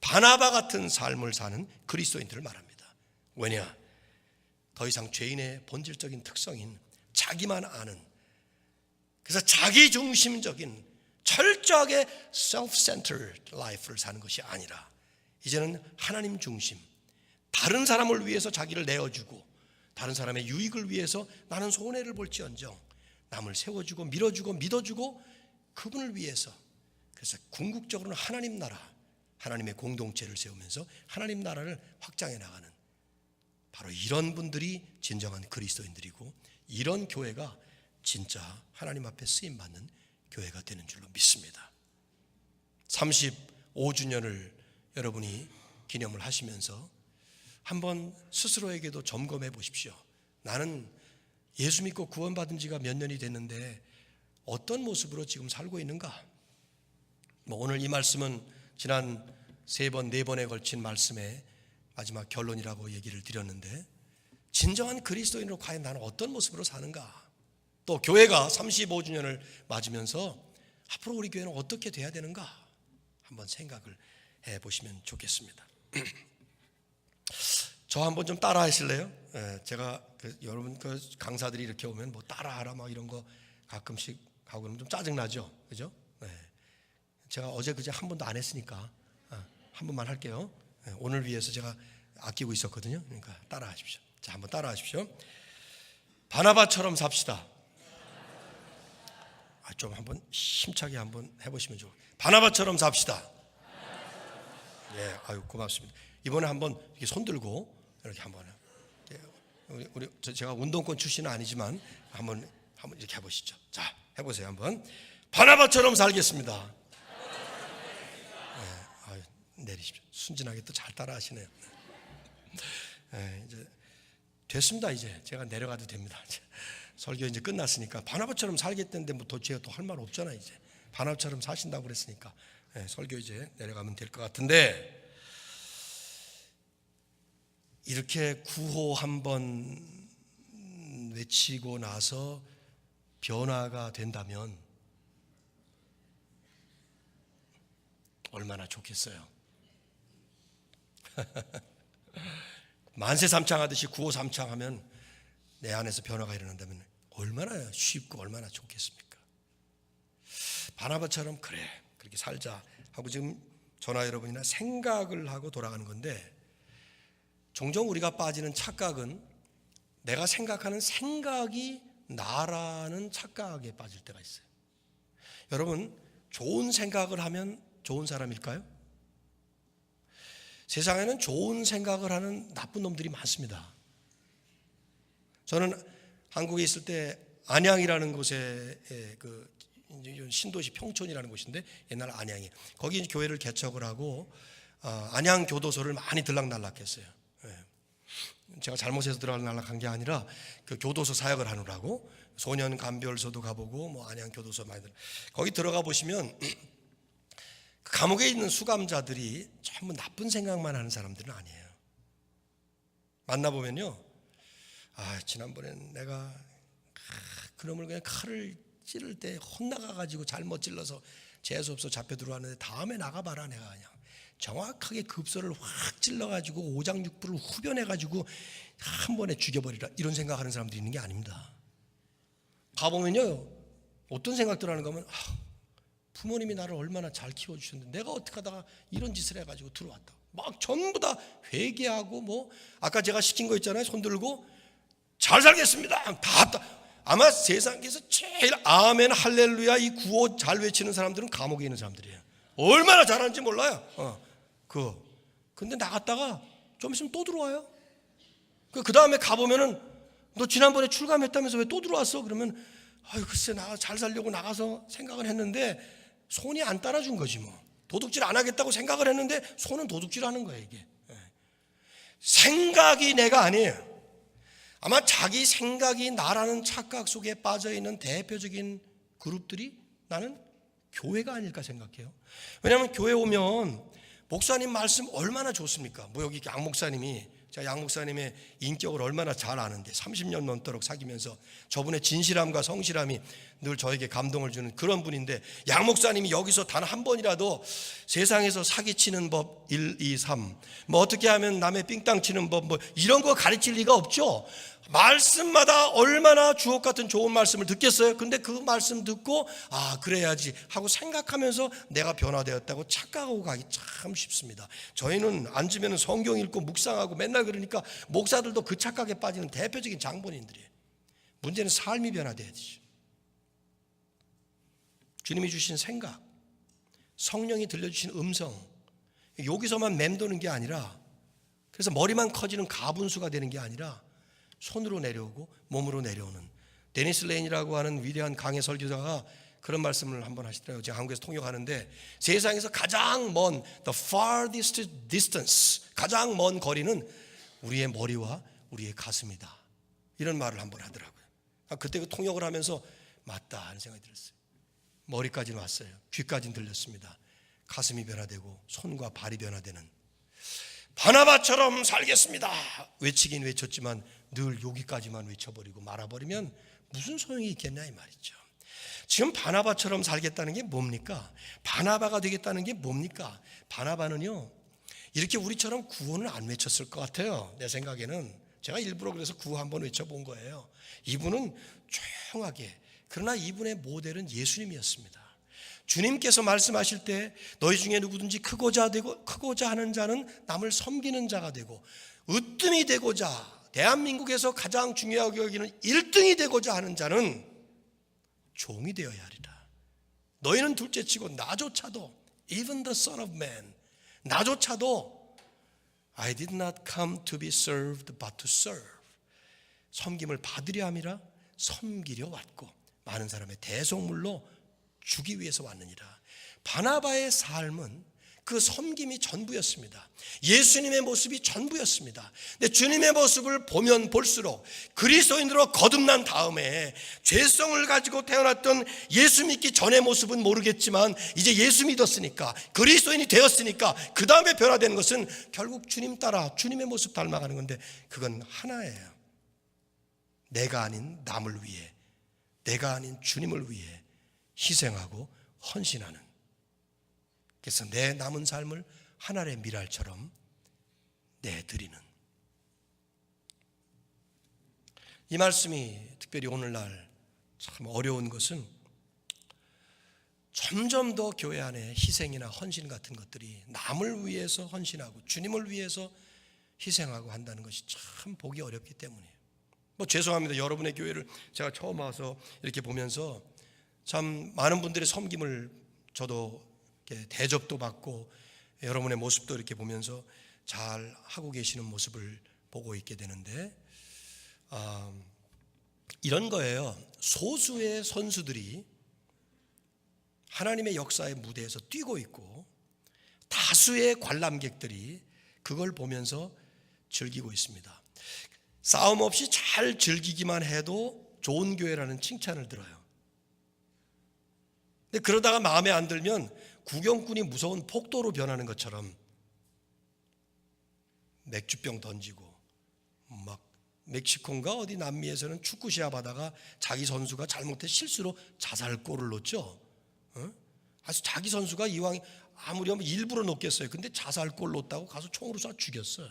바나바 같은 삶을 사는 그리스도인들을 말합니다. 왜냐? 더 이상 죄인의 본질적인 특성인 자기만 아는, 그래서 자기중심적인 철저하게 self-centered life를 사는 것이 아니라 이제는 하나님 중심, 다른 사람을 위해서 자기를 내어주고 다른 사람의 유익을 위해서 나는 손해를 볼지언정 남을 세워주고 밀어주고 믿어주고 그분을 위해서, 그래서 궁극적으로는 하나님 나라, 하나님의 공동체를 세우면서 하나님 나라를 확장해 나가는 바로 이런 분들이 진정한 그리스도인들이고, 이런 교회가 진짜 하나님 앞에 쓰임받는 교회가 되는 줄로 믿습니다. 35주년을 여러분이 기념을 하시면서 한번 스스로에게도 점검해 보십시오. 나는 예수 믿고 구원받은 지가 몇 년이 됐는데 어떤 모습으로 지금 살고 있는가? 오늘 이 말씀은 지난 3번, 4번에 걸친 말씀의 마지막 결론이라고 얘기를 드렸는데, 진정한 그리스도인으로 과연 나는 어떤 모습으로 사는가? 또 교회가 35주년을 맞으면서 앞으로 우리 교회는 어떻게 돼야 되는가? 한번 생각을 해보시면 좋겠습니다. 저 한번 좀 따라 하실래요? 제가 여러분 강사들이 이렇게 오면 뭐 따라하라 막 이런 거 가끔씩 하고 그러면 좀 짜증나죠, 그죠? 제가 어제 그제 한 번도 안 했으니까 한 번만 할게요. 오늘 위해서 제가 아끼고 있었거든요. 그러니까 따라하십시오. 자, 한번 따라하십시오. 바나바처럼 삽시다. 좀 한번 힘차게 한번 해보시면 좋아요. 바나바처럼 삽시다. 예, 아유 고맙습니다. 이번에 한번 이렇게 손 들고 이렇게 한번, 제가 운동권 출신은 아니지만 한번 이렇게 해보시죠. 자, 해보세요. 한번. 바나바처럼 살겠습니다. 예, 아유, 내리십시오. 순진하게 또 잘 따라하시네요. 예, 이제 됐습니다. 이제 제가 내려가도 됩니다. 설교 이제 끝났으니까 바나바처럼 살겠다는데 뭐 도대체 또 할 말 없잖아. 이제 바나바처럼 사신다고 그랬으니까 설교 이제 내려가면 될 것 같은데, 이렇게 구호 한번 외치고 나서 변화가 된다면 얼마나 좋겠어요. 만세삼창하듯이 구호삼창하면 내 안에서 변화가 일어난다면 얼마나 쉽고 얼마나 좋겠습니까? 바나바처럼 그래 그렇게 살자 하고 지금 저나 여러분이나 생각을 하고 돌아가는 건데, 종종 우리가 빠지는 착각은 내가 생각하는 생각이 나라는 착각에 빠질 때가 있어요. 여러분, 좋은 생각을 하면 좋은 사람일까요? 세상에는 좋은 생각을 하는 나쁜 놈들이 많습니다. 저는 한국에 있을 때 안양이라는 곳에 신도시 평촌이라는 곳인데 옛날 안양이, 거기 교회를 개척을 하고 안양 교도소를 많이 들락날락했어요. 제가 잘못해서 들락날락한 게 아니라 그 교도소 사역을 하느라고 소년 감별소도 가보고 뭐 안양 교도소 많이 거기 들어가 보시면 그 감옥에 있는 수감자들이 전부 나쁜 생각만 하는 사람들은 아니에요. 만나보면요, 지난번엔 내가 그놈을 그냥 칼을 찌를 때 혼나가가지고 잘못 찔러서 재수없어 잡혀 들어왔는데 다음에 나가봐라, 내가 그냥 정확하게 급소를 확 찔러가지고 오장육부를 후변해가지고 한 번에 죽여버리라, 이런 생각하는 사람들이 있는 게 아닙니다. 가보면요, 어떤 생각들 하는가 하면 부모님이 나를 얼마나 잘 키워주셨는데 내가 어떻게 하다가 이런 짓을 해가지고 들어왔다, 막 전부 다 회개하고, 뭐 아까 제가 시킨 거 있잖아요, 손 들고 잘 살겠습니다 다 아마 세상에서 제일 아멘 할렐루야 이 구호 잘 외치는 사람들은 감옥에 있는 사람들이에요. 얼마나 잘하는지 몰라요. 근데 나갔다가 좀 있으면 또 들어와요. 그 다음에 가보면은 너 지난번에 출감했다면서 왜 또 들어왔어? 그러면 아유 글쎄 나 잘 살려고 나가서 생각을 했는데 손이 안 따라준 거지 뭐. 도둑질 안 하겠다고 생각을 했는데 손은 도둑질하는 거야 이게. 생각이 내가 아니에요. 아마 자기 생각이 나라는 착각 속에 빠져있는 대표적인 그룹들이 나는 교회가 아닐까 생각해요. 왜냐하면 교회 오면 목사님 말씀 얼마나 좋습니까? 뭐 여기 양 목사님이, 제가 양 목사님의 인격을 얼마나 잘 아는데 30년 넘도록 사귀면서 저분의 진실함과 성실함이 늘 저에게 감동을 주는 그런 분인데, 양 목사님이 여기서 단 한 번이라도 세상에서 사기치는 법 1, 2, 3 뭐 어떻게 하면 남의 삥땅 치는 법 뭐 이런 거 가르칠 리가 없죠. 말씀마다 얼마나 주옥 같은 좋은 말씀을 듣겠어요. 근데 그 말씀 듣고 아 그래야지 하고 생각하면서 내가 변화되었다고 착각하고 가기 참 쉽습니다. 저희는 앉으면 성경 읽고 묵상하고 맨날 그러니까 목사들도 그 착각에 빠지는 대표적인 장본인들이에요. 문제는 삶이 변화돼야 되죠. 주님이 주신 생각, 성령이 들려주신 음성, 여기서만 맴도는 게 아니라, 그래서 머리만 커지는 가분수가 되는 게 아니라 손으로 내려오고 몸으로 내려오는, 데니스 레인이라고 하는 위대한 강해 설교자가 그런 말씀을 한번 하시더라고요. 제가 한국에서 통역하는데 세상에서 가장 먼 the farthest distance, 가장 먼 거리는 우리의 머리와 우리의 가슴이다, 이런 말을 한번 하더라고요. 그때 그 통역을 하면서 맞다 하는 생각이 들었어요. 머리까지는 왔어요. 귀까지는 들렸습니다. 가슴이 변화되고 손과 발이 변화되는, 바나바처럼 살겠습니다 외치긴 외쳤지만 늘 여기까지만 외쳐버리고 말아버리면 무슨 소용이 있겠냐 이 말이죠. 지금 바나바처럼 살겠다는 게 뭡니까? 바나바가 되겠다는 게 뭡니까? 바나바는요 이렇게 우리처럼 구호는 안 외쳤을 것 같아요. 내 생각에는. 제가 일부러 그래서 구호 한번 외쳐본 거예요. 이분은 조용하게, 그러나 이분의 모델은 예수님이었습니다. 주님께서 말씀하실 때 너희 중에 누구든지 크고자 하는 자는 남을 섬기는 자가 되고, 으뜸이 되고자, 대한민국에서 가장 중요하게 여기는 1등이 되고자 하는 자는 종이 되어야 하리라. 너희는 둘째치고 나조차도, even the son of man, 나조차도 I did not come to be served but to serve, 섬김을 받으려 함이라 섬기려 왔고 많은 사람의 대속물로 주기 위해서 왔느니라. 바나바의 삶은 그 섬김이 전부였습니다. 예수님의 모습이 전부였습니다. 근데 주님의 모습을 보면 볼수록 그리스도인으로 거듭난 다음에 죄성을 가지고 태어났던 예수 믿기 전의 모습은 모르겠지만 이제 예수 믿었으니까, 그리스도인이 되었으니까 그 다음에 변화되는 것은 결국 주님 따라 주님의 모습 닮아가는 건데, 그건 하나예요. 내가 아닌 남을 위해, 내가 아닌 주님을 위해 희생하고 헌신하는. 그래서 내 남은 삶을 하늘의 미랄처럼 내드리는, 이 말씀이 특별히 오늘날 참 어려운 것은 점점 더 교회 안에 희생이나 헌신 같은 것들이 남을 위해서 헌신하고 주님을 위해서 희생하고 한다는 것이 참 보기 어렵기 때문이에요. 뭐 죄송합니다. 여러분의 교회를 제가 처음 와서 이렇게 보면서 참 많은 분들의 섬김을 저도 이렇게 대접도 받고 여러분의 모습도 이렇게 보면서 잘 하고 계시는 모습을 보고 있게 되는데, 이런 거예요. 소수의 선수들이 하나님의 역사의 무대에서 뛰고 있고 다수의 관람객들이 그걸 보면서 즐기고 있습니다. 싸움 없이 잘 즐기기만 해도 좋은 교회라는 칭찬을 들어요. 근데 그러다가 마음에 안 들면 구경꾼이 무서운 폭도로 변하는 것처럼 맥주병 던지고, 막 멕시코인가 어디 남미에서는 축구 시합하다가 자기 선수가 잘못해 실수로 자살골을 넣었죠. 아주 자기 선수가 이왕 아무리 하면 일부러 넣겠어요. 근데 자살골 넣었다고 가서 총으로 쏴 죽였어요.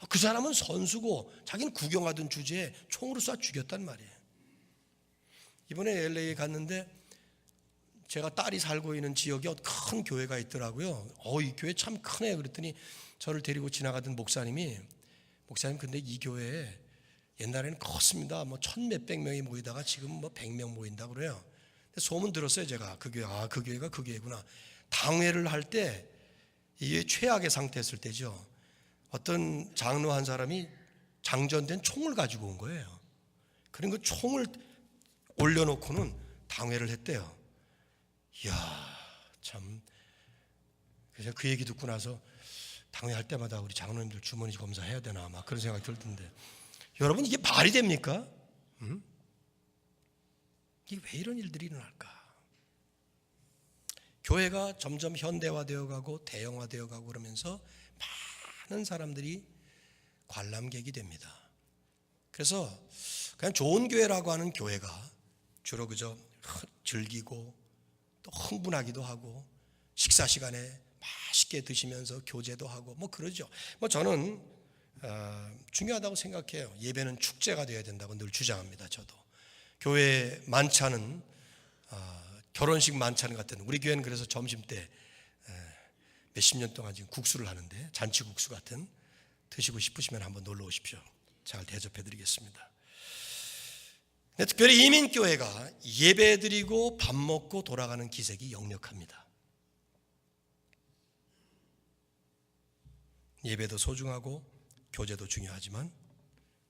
그 사람은 선수고 자기는 구경하던 주제에 총으로 쏴 죽였단 말이에요. 이번에 LA에 갔는데 제가 딸이 살고 있는 지역에 큰 교회가 있더라고요. 이 교회 참 크네. 그랬더니 저를 데리고 지나가던 목사님 근데 이 교회에 옛날에는 컸습니다. 뭐 1,000몇백 명이 모이다가 지금 뭐 100명 모인다고 그래요. 근데 소문 들었어요. 제가 그 교회, 그 교회가 그 교회구나. 당회를 할 때 이게 최악의 상태였을 때죠. 어떤 장로 한 사람이 장전된 총을 가지고 온 거예요. 그런 그 총을 올려놓고는 당회를 했대요. 이야, 참. 그래서 그 얘기 듣고 나서 당회할 때마다 우리 장로님들 주머니 검사해야 되나 막 그런 생각이 들던데, 여러분 이게 말이 됩니까? 이게 왜 이런 일들이 일어날까? 교회가 점점 현대화되어 가고 대형화되어 가고 그러면서 많은 사람들이 관람객이 됩니다. 그래서 그냥 좋은 교회라고 하는 교회가 주로 그저 즐기고 또 흥분하기도 하고 식사 시간에 맛있게 드시면서 교제도 하고 뭐 그러죠. 뭐 저는 중요하다고 생각해요. 예배는 축제가 되어야 된다고 늘 주장합니다. 저도 교회 만찬은 결혼식 만찬 같은, 우리 교회는 그래서 점심 때 몇십 년 동안 지금 국수를 하는데, 잔치국수 같은, 드시고 싶으시면 한번 놀러 오십시오. 잘 대접해 드리겠습니다. 특별히 이민교회가 예배 드리고 밥 먹고 돌아가는 기색이 역력합니다. 예배도 소중하고 교제도 중요하지만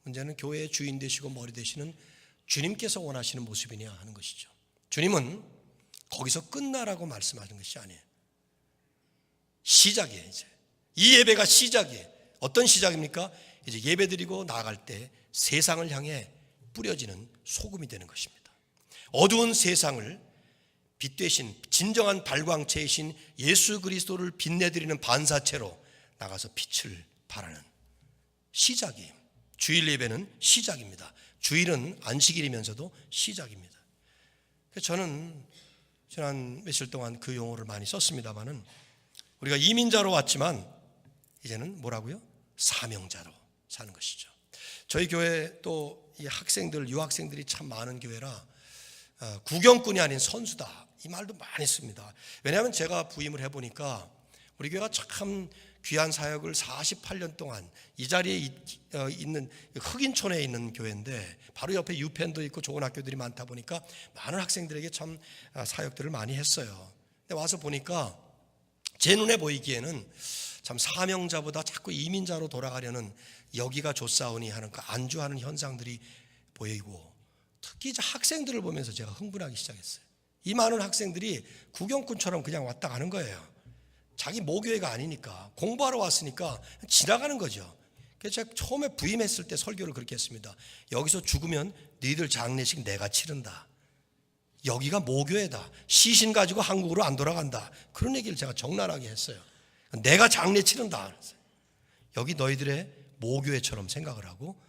문제는 교회의 주인 되시고 머리 되시는 주님께서 원하시는 모습이냐 하는 것이죠. 주님은 거기서 끝나라고 말씀하는 것이 아니에요. 시작이에요. 이제 이 예배가 시작이에요. 어떤 시작입니까? 이제 예배 드리고 나아갈 때 세상을 향해 뿌려지는 소금이 되는 것입니다. 어두운 세상을 빛 대신 진정한 발광체이신 예수 그리스도를 빛내드리는 반사체로 나가서 빛을 발하는 시작이에요. 주일 예배는 시작입니다. 주일은 안식일이면서도 시작입니다. 저는 지난 며칠 동안 그 용어를 많이 썼습니다마는, 우리가 이민자로 왔지만 이제는 뭐라고요? 사명자로 사는 것이죠. 저희 교회 또 이 학생들, 유학생들이 참 많은 교회라 구경꾼이 아닌 선수다, 이 말도 많이 씁니다. 왜냐하면 제가 부임을 해보니까 우리 교회가 참 귀한 사역을 48년 동안 이 자리에 있는 흑인촌에 있는 교회인데, 바로 옆에 유펜도 있고 좋은 학교들이 많다 보니까 많은 학생들에게 참 사역들을 많이 했어요. 근데 와서 보니까 제 눈에 보이기에는 참 사명자보다 자꾸 이민자로 돌아가려는 여기가 좋사오니 하는 그 안주하는 현상들이 보이고, 특히 이제 학생들을 보면서 제가 흥분하기 시작했어요. 이 많은 학생들이 구경꾼처럼 그냥 왔다 가는 거예요. 자기 모교회가 아니니까, 공부하러 왔으니까 지나가는 거죠. 그래서 제가 처음에 부임했을 때 설교를 그렇게 했습니다. 여기서 죽으면 너희들 장례식 내가 치른다. 여기가 모교회다. 시신 가지고 한국으로 안 돌아간다. 그런 얘기를 제가 적나라하게 했어요. 내가 장례 치른다. 여기 너희들의 모교회처럼 생각을 하고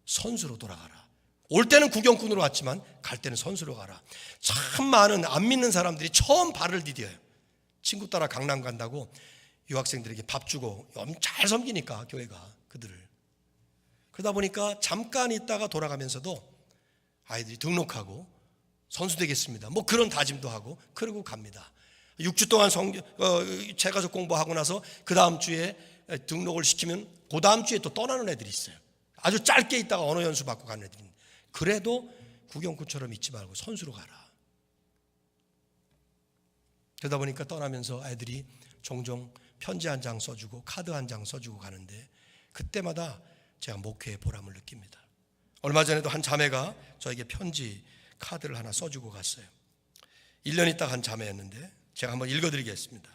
선수로 돌아가라. 올 때는 구경꾼으로 왔지만 갈 때는 선수로 가라. 참 많은 안 믿는 사람들이 처음 발을 디뎌요. 친구 따라 강남 간다고 유학생들에게 밥 주고 잘 섬기니까 교회가 그들을. 그러다 보니까 잠깐 있다가 돌아가면서도 아이들이 등록하고 선수 되겠습니다, 뭐 그런 다짐도 하고 그러고 갑니다. 6주 동안 제가서 공부하고 나서 그 다음 주에 등록을 시키면 그 다음 주에 또 떠나는 애들이 있어요. 아주 짧게 있다가 언어 연수 받고 가는 애들이 있는데, 그래도 구경꾼처럼 있지 말고 선수로 가라. 그러다 보니까 떠나면서 애들이 종종 편지 한 장 써주고 카드 한 장 써주고 가는데, 그때마다 제가 목회의 보람을 느낍니다. 얼마 전에도 한 자매가 저에게 편지 카드를 하나 써주고 갔어요. 1년 있다 간 자매였는데 제가 한번 읽어드리겠습니다.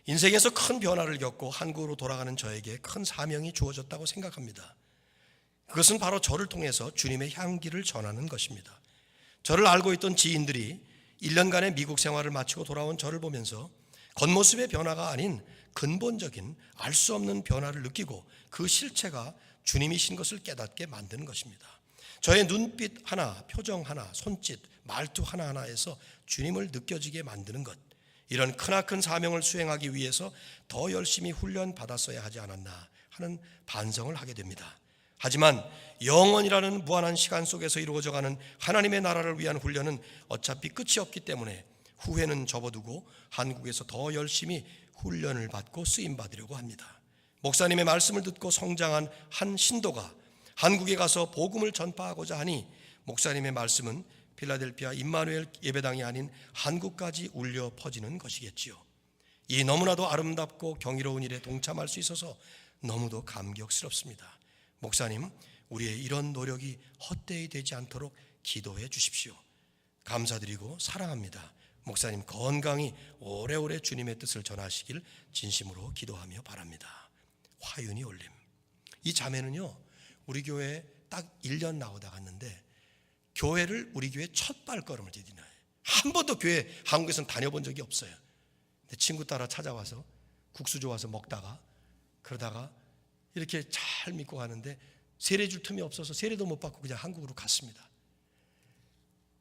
인생에서 큰 변화를 겪고 한국으로 돌아가는 저에게 큰 사명이 주어졌다고 생각합니다. 그것은 바로 저를 통해서 주님의 향기를 전하는 것입니다. 저를 알고 있던 지인들이 1년간의 미국 생활을 마치고 돌아온 저를 보면서 겉모습의 변화가 아닌 근본적인 알 수 없는 변화를 느끼고 그 실체가 주님이신 것을 깨닫게 만드는 것입니다. 저의 눈빛 하나, 표정 하나, 손짓, 말투 하나하나에서 주님을 느껴지게 만드는 것, 이런 크나큰 사명을 수행하기 위해서 더 열심히 훈련받았어야 하지 않았나 하는 반성을 하게 됩니다. 하지만 영원이라는 무한한 시간 속에서 이루어져가는 하나님의 나라를 위한 훈련은 어차피 끝이 없기 때문에 후회는 접어두고 한국에서 더 열심히 훈련을 받고 쓰임받으려고 합니다. 목사님의 말씀을 듣고 성장한 한 신도가 한국에 가서 복음을 전파하고자 하니 목사님의 말씀은 필라델피아 임마누엘 예배당이 아닌 한국까지 울려 퍼지는 것이겠지요. 이 너무나도 아름답고 경이로운 일에 동참할 수 있어서 너무도 감격스럽습니다. 목사님, 우리의 이런 노력이 헛되이 되지 않도록 기도해 주십시오. 감사드리고 사랑합니다. 목사님 건강히 오래오래 주님의 뜻을 전하시길 진심으로 기도하며 바랍니다. 화윤이 올림. 이 자매는요, 우리 교회에 딱 1년 나오다 갔는데 교회를 우리 교회 첫 발걸음을 디디나요. 한 번도 교회 한국에서는 다녀본 적이 없어요. 근데 친구 따라 찾아와서 국수 좋아서 먹다가 그러다가 이렇게 잘 믿고 가는데 세례 줄 틈이 없어서 세례도 못 받고 그냥 한국으로 갔습니다.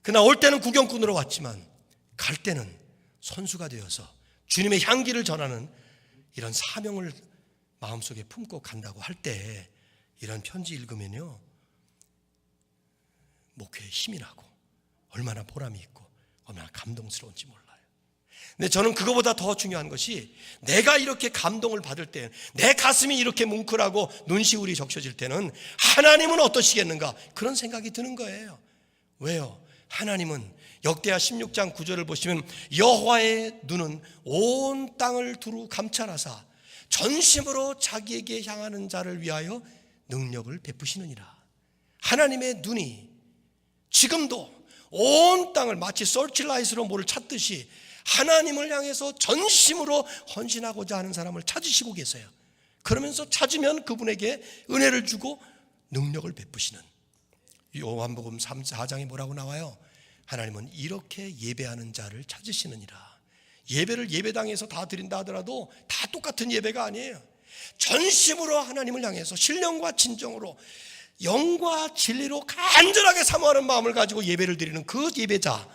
그러나 올 때는 구경꾼으로 왔지만 갈 때는 선수가 되어서 주님의 향기를 전하는 이런 사명을 마음속에 품고 간다고 할 때 이런 편지 읽으면요, 목회에 힘이 나고 얼마나 보람이 있고 얼마나 감동스러운지 몰라요. 근데 저는 그거보다 더 중요한 것이 내가 이렇게 감동을 받을 때, 내 가슴이 이렇게 뭉클하고 눈시울이 적셔질 때는 하나님은 어떠시겠는가, 그런 생각이 드는 거예요. 왜요? 하나님은 역대하 16장 9절을 보시면 여호와의 눈은 온 땅을 두루 감찰하사 전심으로 자기에게 향하는 자를 위하여 능력을 베푸시느니라. 하나님의 눈이 지금도 온 땅을 마치 서치라이트로 뭐를 찾듯이 하나님을 향해서 전심으로 헌신하고자 하는 사람을 찾으시고 계세요. 그러면서 찾으면 그분에게 은혜를 주고 능력을 베푸시는, 요한복음 4장에 뭐라고 나와요? 하나님은 이렇게 예배하는 자를 찾으시느니라. 예배를 예배당에서 다 드린다 하더라도 다 똑같은 예배가 아니에요. 전심으로 하나님을 향해서 신령과 진정으로 영과 진리로 간절하게 사모하는 마음을 가지고 예배를 드리는 그 예배자,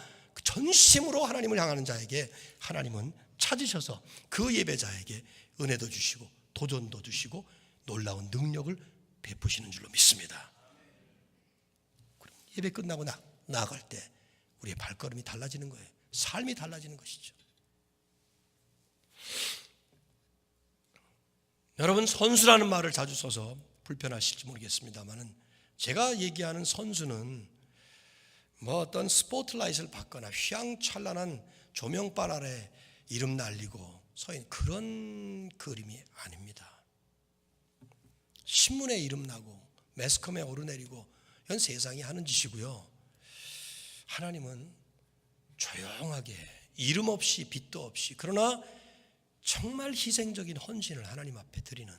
전심으로 하나님을 향하는 자에게 하나님은 찾으셔서 그 예배자에게 은혜도 주시고 도전도 주시고 놀라운 능력을 베푸시는 줄로 믿습니다. 예배 끝나고 나아갈 때 우리의 발걸음이 달라지는 거예요. 삶이 달라지는 것이죠. 여러분, 선수라는 말을 자주 써서 불편하실지 모르겠습니다만 제가 얘기하는 선수는 뭐 어떤 스포트라이트를 받거나 휘황찬란한 조명빨 아래 이름 날리고 서 있는 그런 그림이 아닙니다. 신문에 이름 나고 매스컴에 오르내리고 이건 세상이 하는 짓이고요. 하나님은 조용하게 이름 없이 빛도 없이 그러나 정말 희생적인 헌신을 하나님 앞에 드리는,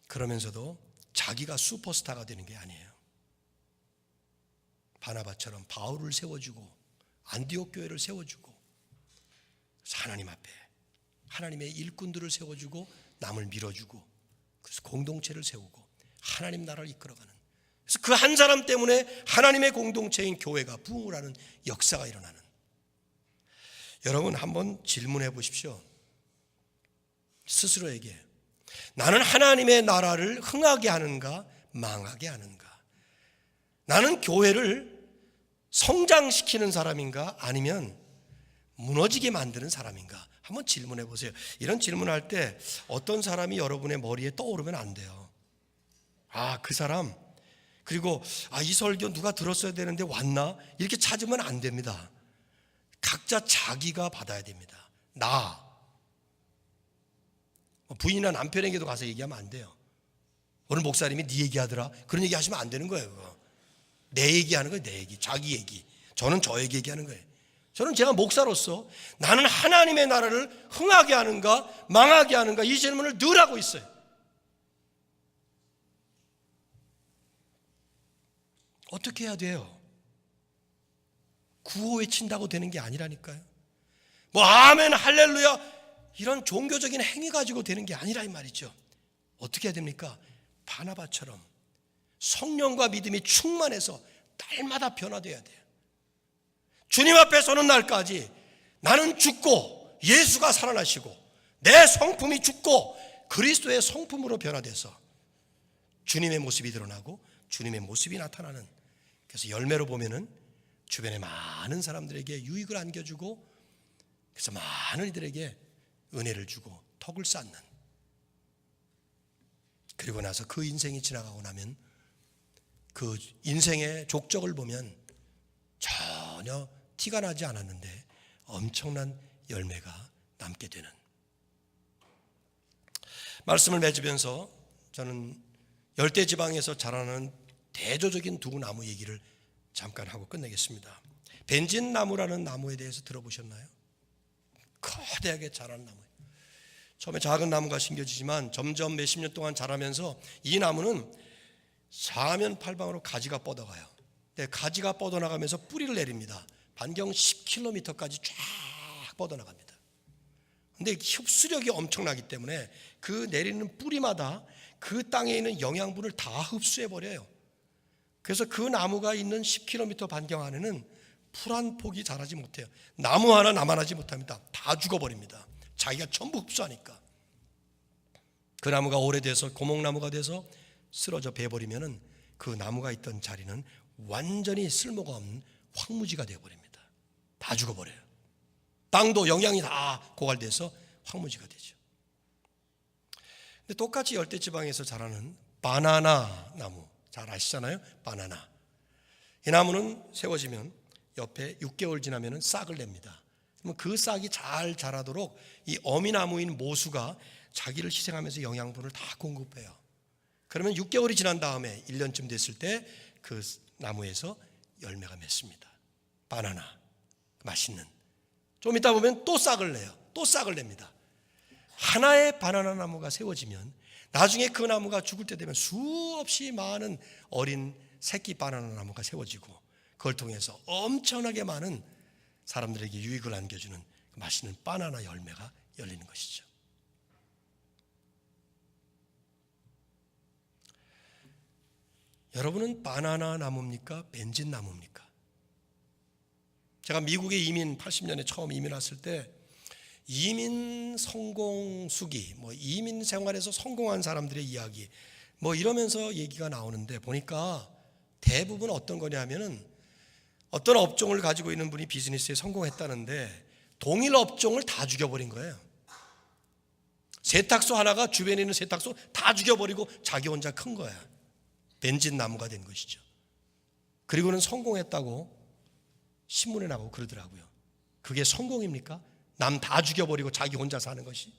그러면서도 자기가 슈퍼스타가 되는 게 아니에요. 바나바처럼 바울을 세워주고 안디옥 교회를 세워주고 하나님 앞에 하나님의 일꾼들을 세워주고 남을 밀어주고 그래서 공동체를 세우고 하나님 나라를 이끌어가는, 그래서 그 한 사람 때문에 하나님의 공동체인 교회가 부흥을 하는 역사가 일어나는. 여러분 한번 질문해 보십시오. 스스로에게 나는 하나님의 나라를 흥하게 하는가 망하게 하는가? 나는 교회를 성장시키는 사람인가 아니면 무너지게 만드는 사람인가? 한번 질문해 보세요. 이런 질문할 때 어떤 사람이 여러분의 머리에 떠오르면 안 돼요. 아, 그 사람, 그리고 이 설교 누가 들었어야 되는데 왔나? 이렇게 찾으면 안 됩니다. 각자 자기가 받아야 됩니다. 나 부인이나 남편에게도 가서 얘기하면 안 돼요. 오늘 목사님이 네 얘기하더라, 그런 얘기 하시면 안 되는 거예요. 그거. 내 얘기하는 거예요. 내 얘기, 자기 얘기. 저는 저에게 얘기하는 거예요. 저는 제가 목사로서 나는 하나님의 나라를 흥하게 하는가 망하게 하는가, 이 질문을 늘 하고 있어요. 어떻게 해야 돼요? 구호 외친다고 되는 게 아니라니까요. 뭐 아멘 할렐루야 이런 종교적인 행위 가지고 되는 게 아니라 이 말이죠. 어떻게 해야 됩니까? 바나바처럼 성령과 믿음이 충만해서 날마다 변화돼야 돼요. 주님 앞에 서는 날까지 나는 죽고 예수가 살아나시고 내 성품이 죽고 그리스도의 성품으로 변화돼서 주님의 모습이 드러나고 주님의 모습이 나타나는, 그래서 열매로 보면은 주변에 많은 사람들에게 유익을 안겨주고 그래서 많은 이들에게 은혜를 주고 덕을 쌓는, 그리고 나서 그 인생이 지나가고 나면 그 인생의 족적을 보면 전혀 티가 나지 않았는데 엄청난 열매가 남게 되는. 말씀을 맺으면서 저는 열대지방에서 자라는 대조적인 두 나무 얘기를 잠깐 하고 끝내겠습니다. 벤진나무라는 나무에 대해서 들어보셨나요? 거대하게 자라는 나무예요. 처음에 작은 나무가 심겨지지만 점점 몇십 년 동안 자라면서 이 나무는 사면팔방으로 가지가 뻗어가요. 가지가 뻗어나가면서 뿌리를 내립니다. 반경 10km까지 쫙 뻗어나갑니다. 근데 흡수력이 엄청나기 때문에 그 내리는 뿌리마다 그 땅에 있는 영양분을 다 흡수해버려요. 그래서 그 나무가 있는 10km 반경 안에는 풀 한 폭이 자라지 못해요. 나무 하나 남아나지 못합니다. 다 죽어버립니다. 자기가 전부 흡수하니까. 그 나무가 오래돼서 고목나무가 돼서 쓰러져 베어버리면은 그 나무가 있던 자리는 완전히 쓸모가 없는 황무지가 되어버립니다. 다 죽어버려요. 땅도 영양이 다 고갈돼서 황무지가 되죠. 근데 똑같이 열대지방에서 자라는 바나나 나무, 잘 아시잖아요. 바나나. 이 나무는 세워지면 옆에 6개월 지나면 싹을 냅니다. 그러면 그 싹이 잘 자라도록 이 어미나무인 모수가 자기를 희생하면서 영양분을 다 공급해요. 그러면 6개월이 지난 다음에 1년쯤 됐을 때 그 나무에서 열매가 맺습니다. 바나나, 맛있는. 좀 있다 보면 또 싹을 내요. 또 싹을 냅니다. 하나의 바나나 나무가 세워지면 나중에 그 나무가 죽을 때 되면 수없이 많은 어린 새끼 바나나 나무가 세워지고 그걸 통해서 엄청나게 많은 사람들에게 유익을 안겨주는 맛있는 바나나 열매가 열리는 것이죠. 여러분은 바나나 나무입니까? 벤진 나무입니까? 제가 미국에 80년에 처음 이민 왔을 때 이민 성공 수기, 이민 생활에서 성공한 사람들의 이야기, 이러면서 얘기가 나오는데 보니까 대부분 어떤 거냐면은 어떤 업종을 가지고 있는 분이 비즈니스에 성공했다는데 동일 업종을 다 죽여버린 거예요. 세탁소 하나가 주변에 있는 세탁소 다 죽여버리고 자기 혼자 큰 거야. 벤진 나무가 된 것이죠. 그리고는 성공했다고 신문에 나오고 그러더라고요. 그게 성공입니까? 남 다 죽여버리고 자기 혼자 사는 것이.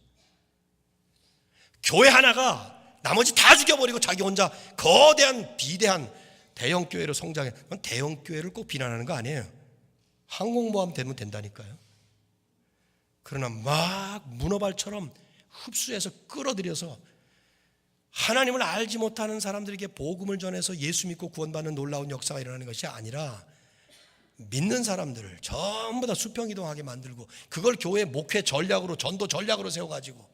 교회 하나가 나머지 다 죽여버리고 자기 혼자 거대한 비대한 대형 교회로 성장해. 대형 교회를 꼭 비난하는 거 아니에요. 항공모함 되면 된다니까요. 그러나 막 문어발처럼 흡수해서 끌어들여서 하나님을 알지 못하는 사람들에게 복음을 전해서 예수 믿고 구원받는 놀라운 역사가 일어나는 것이 아니라 믿는 사람들을 전부 다 수평이동하게 만들고 그걸 교회 목회 전략으로 전도 전략으로 세워가지고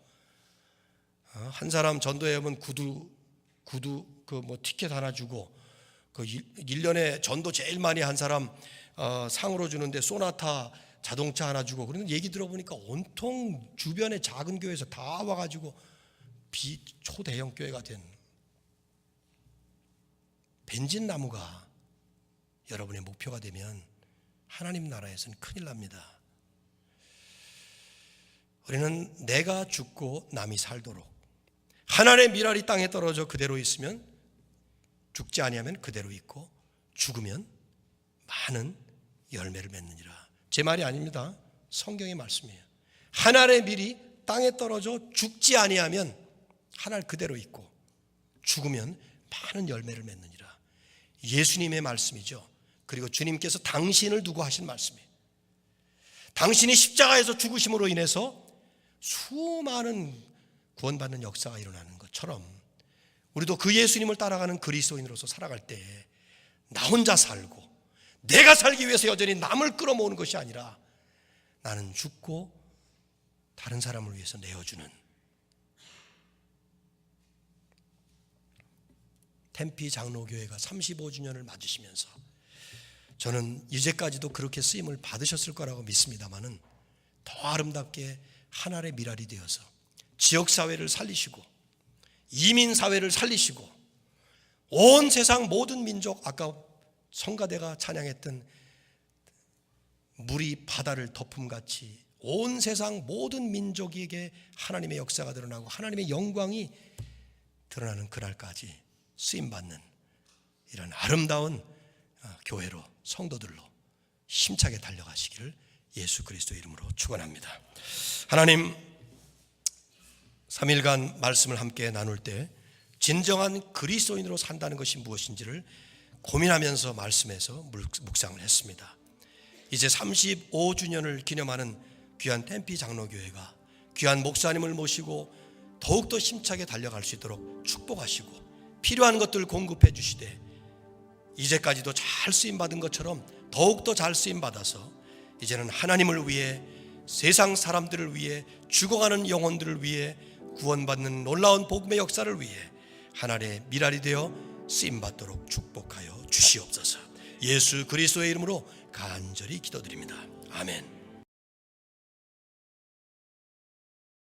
한 사람 전도회 오면 구두 티켓 하나 주고 그 1년에 전도 제일 많이 한 사람 상으로 주는데 소나타 자동차 하나 주고 그런 얘기 들어보니까 온통 주변의 작은 교회에서 다 와가지고 초대형 교회가 된 벤진 나무가 여러분의 목표가 되면 하나님 나라에서는 큰일 납니다. 우리는 내가 죽고 남이 살도록 하나님의 밀알이 땅에 떨어져 그대로 있으면 죽지 아니하면 그대로 있고 죽으면 많은 열매를 맺느니라. 제 말이 아닙니다. 성경의 말씀이에요. 하나님의 밀이 땅에 떨어져 죽지 아니하면 하늘 그대로 있고 죽으면 많은 열매를 맺느니라. 예수님의 말씀이죠. 그리고 주님께서 당신을 두고 하신 말씀이에요. 당신이 십자가에서 죽으심으로 인해서 수많은 구원받는 역사가 일어나는 것처럼 우리도 그 예수님을 따라가는 그리스도인으로서 살아갈 때 나 혼자 살고 내가 살기 위해서 여전히 남을 끌어모으는 것이 아니라 나는 죽고 다른 사람을 위해서 내어주는 템피 장로교회가 35주년을 맞으시면서 저는 이제까지도 그렇게 쓰임을 받으셨을 거라고 믿습니다만은 더 아름답게 하나의 밀알이 되어서 지역사회를 살리시고 이민사회를 살리시고 온 세상 모든 민족, 아까 성가대가 찬양했던 물이 바다를 덮음같이 온 세상 모든 민족에게 하나님의 역사가 드러나고 하나님의 영광이 드러나는 그날까지 쓰임받는 이런 아름다운 교회로 성도들로 힘차게 달려가시기를 예수 그리스도 이름으로 축원합니다. 하나님 3일간 말씀을 함께 나눌 때 진정한 그리스도인으로 산다는 것이 무엇인지를 고민하면서 말씀에서 묵상을 했습니다. 이제 35주년을 기념하는 귀한 템피 장로교회가 귀한 목사님을 모시고 더욱더 힘차게 달려갈 수 있도록 축복하시고 필요한 것들을 공급해 주시되 이제까지도 잘 쓰임받은 것처럼 더욱더 잘 쓰임받아서 이제는 하나님을 위해 세상 사람들을 위해 죽어가는 영혼들을 위해 구원받는 놀라운 복음의 역사를 위해 하나님의 미랄이 되어 쓰임받도록 축복하여 주시옵소서. 예수 그리스도의 이름으로 간절히 기도드립니다. 아멘.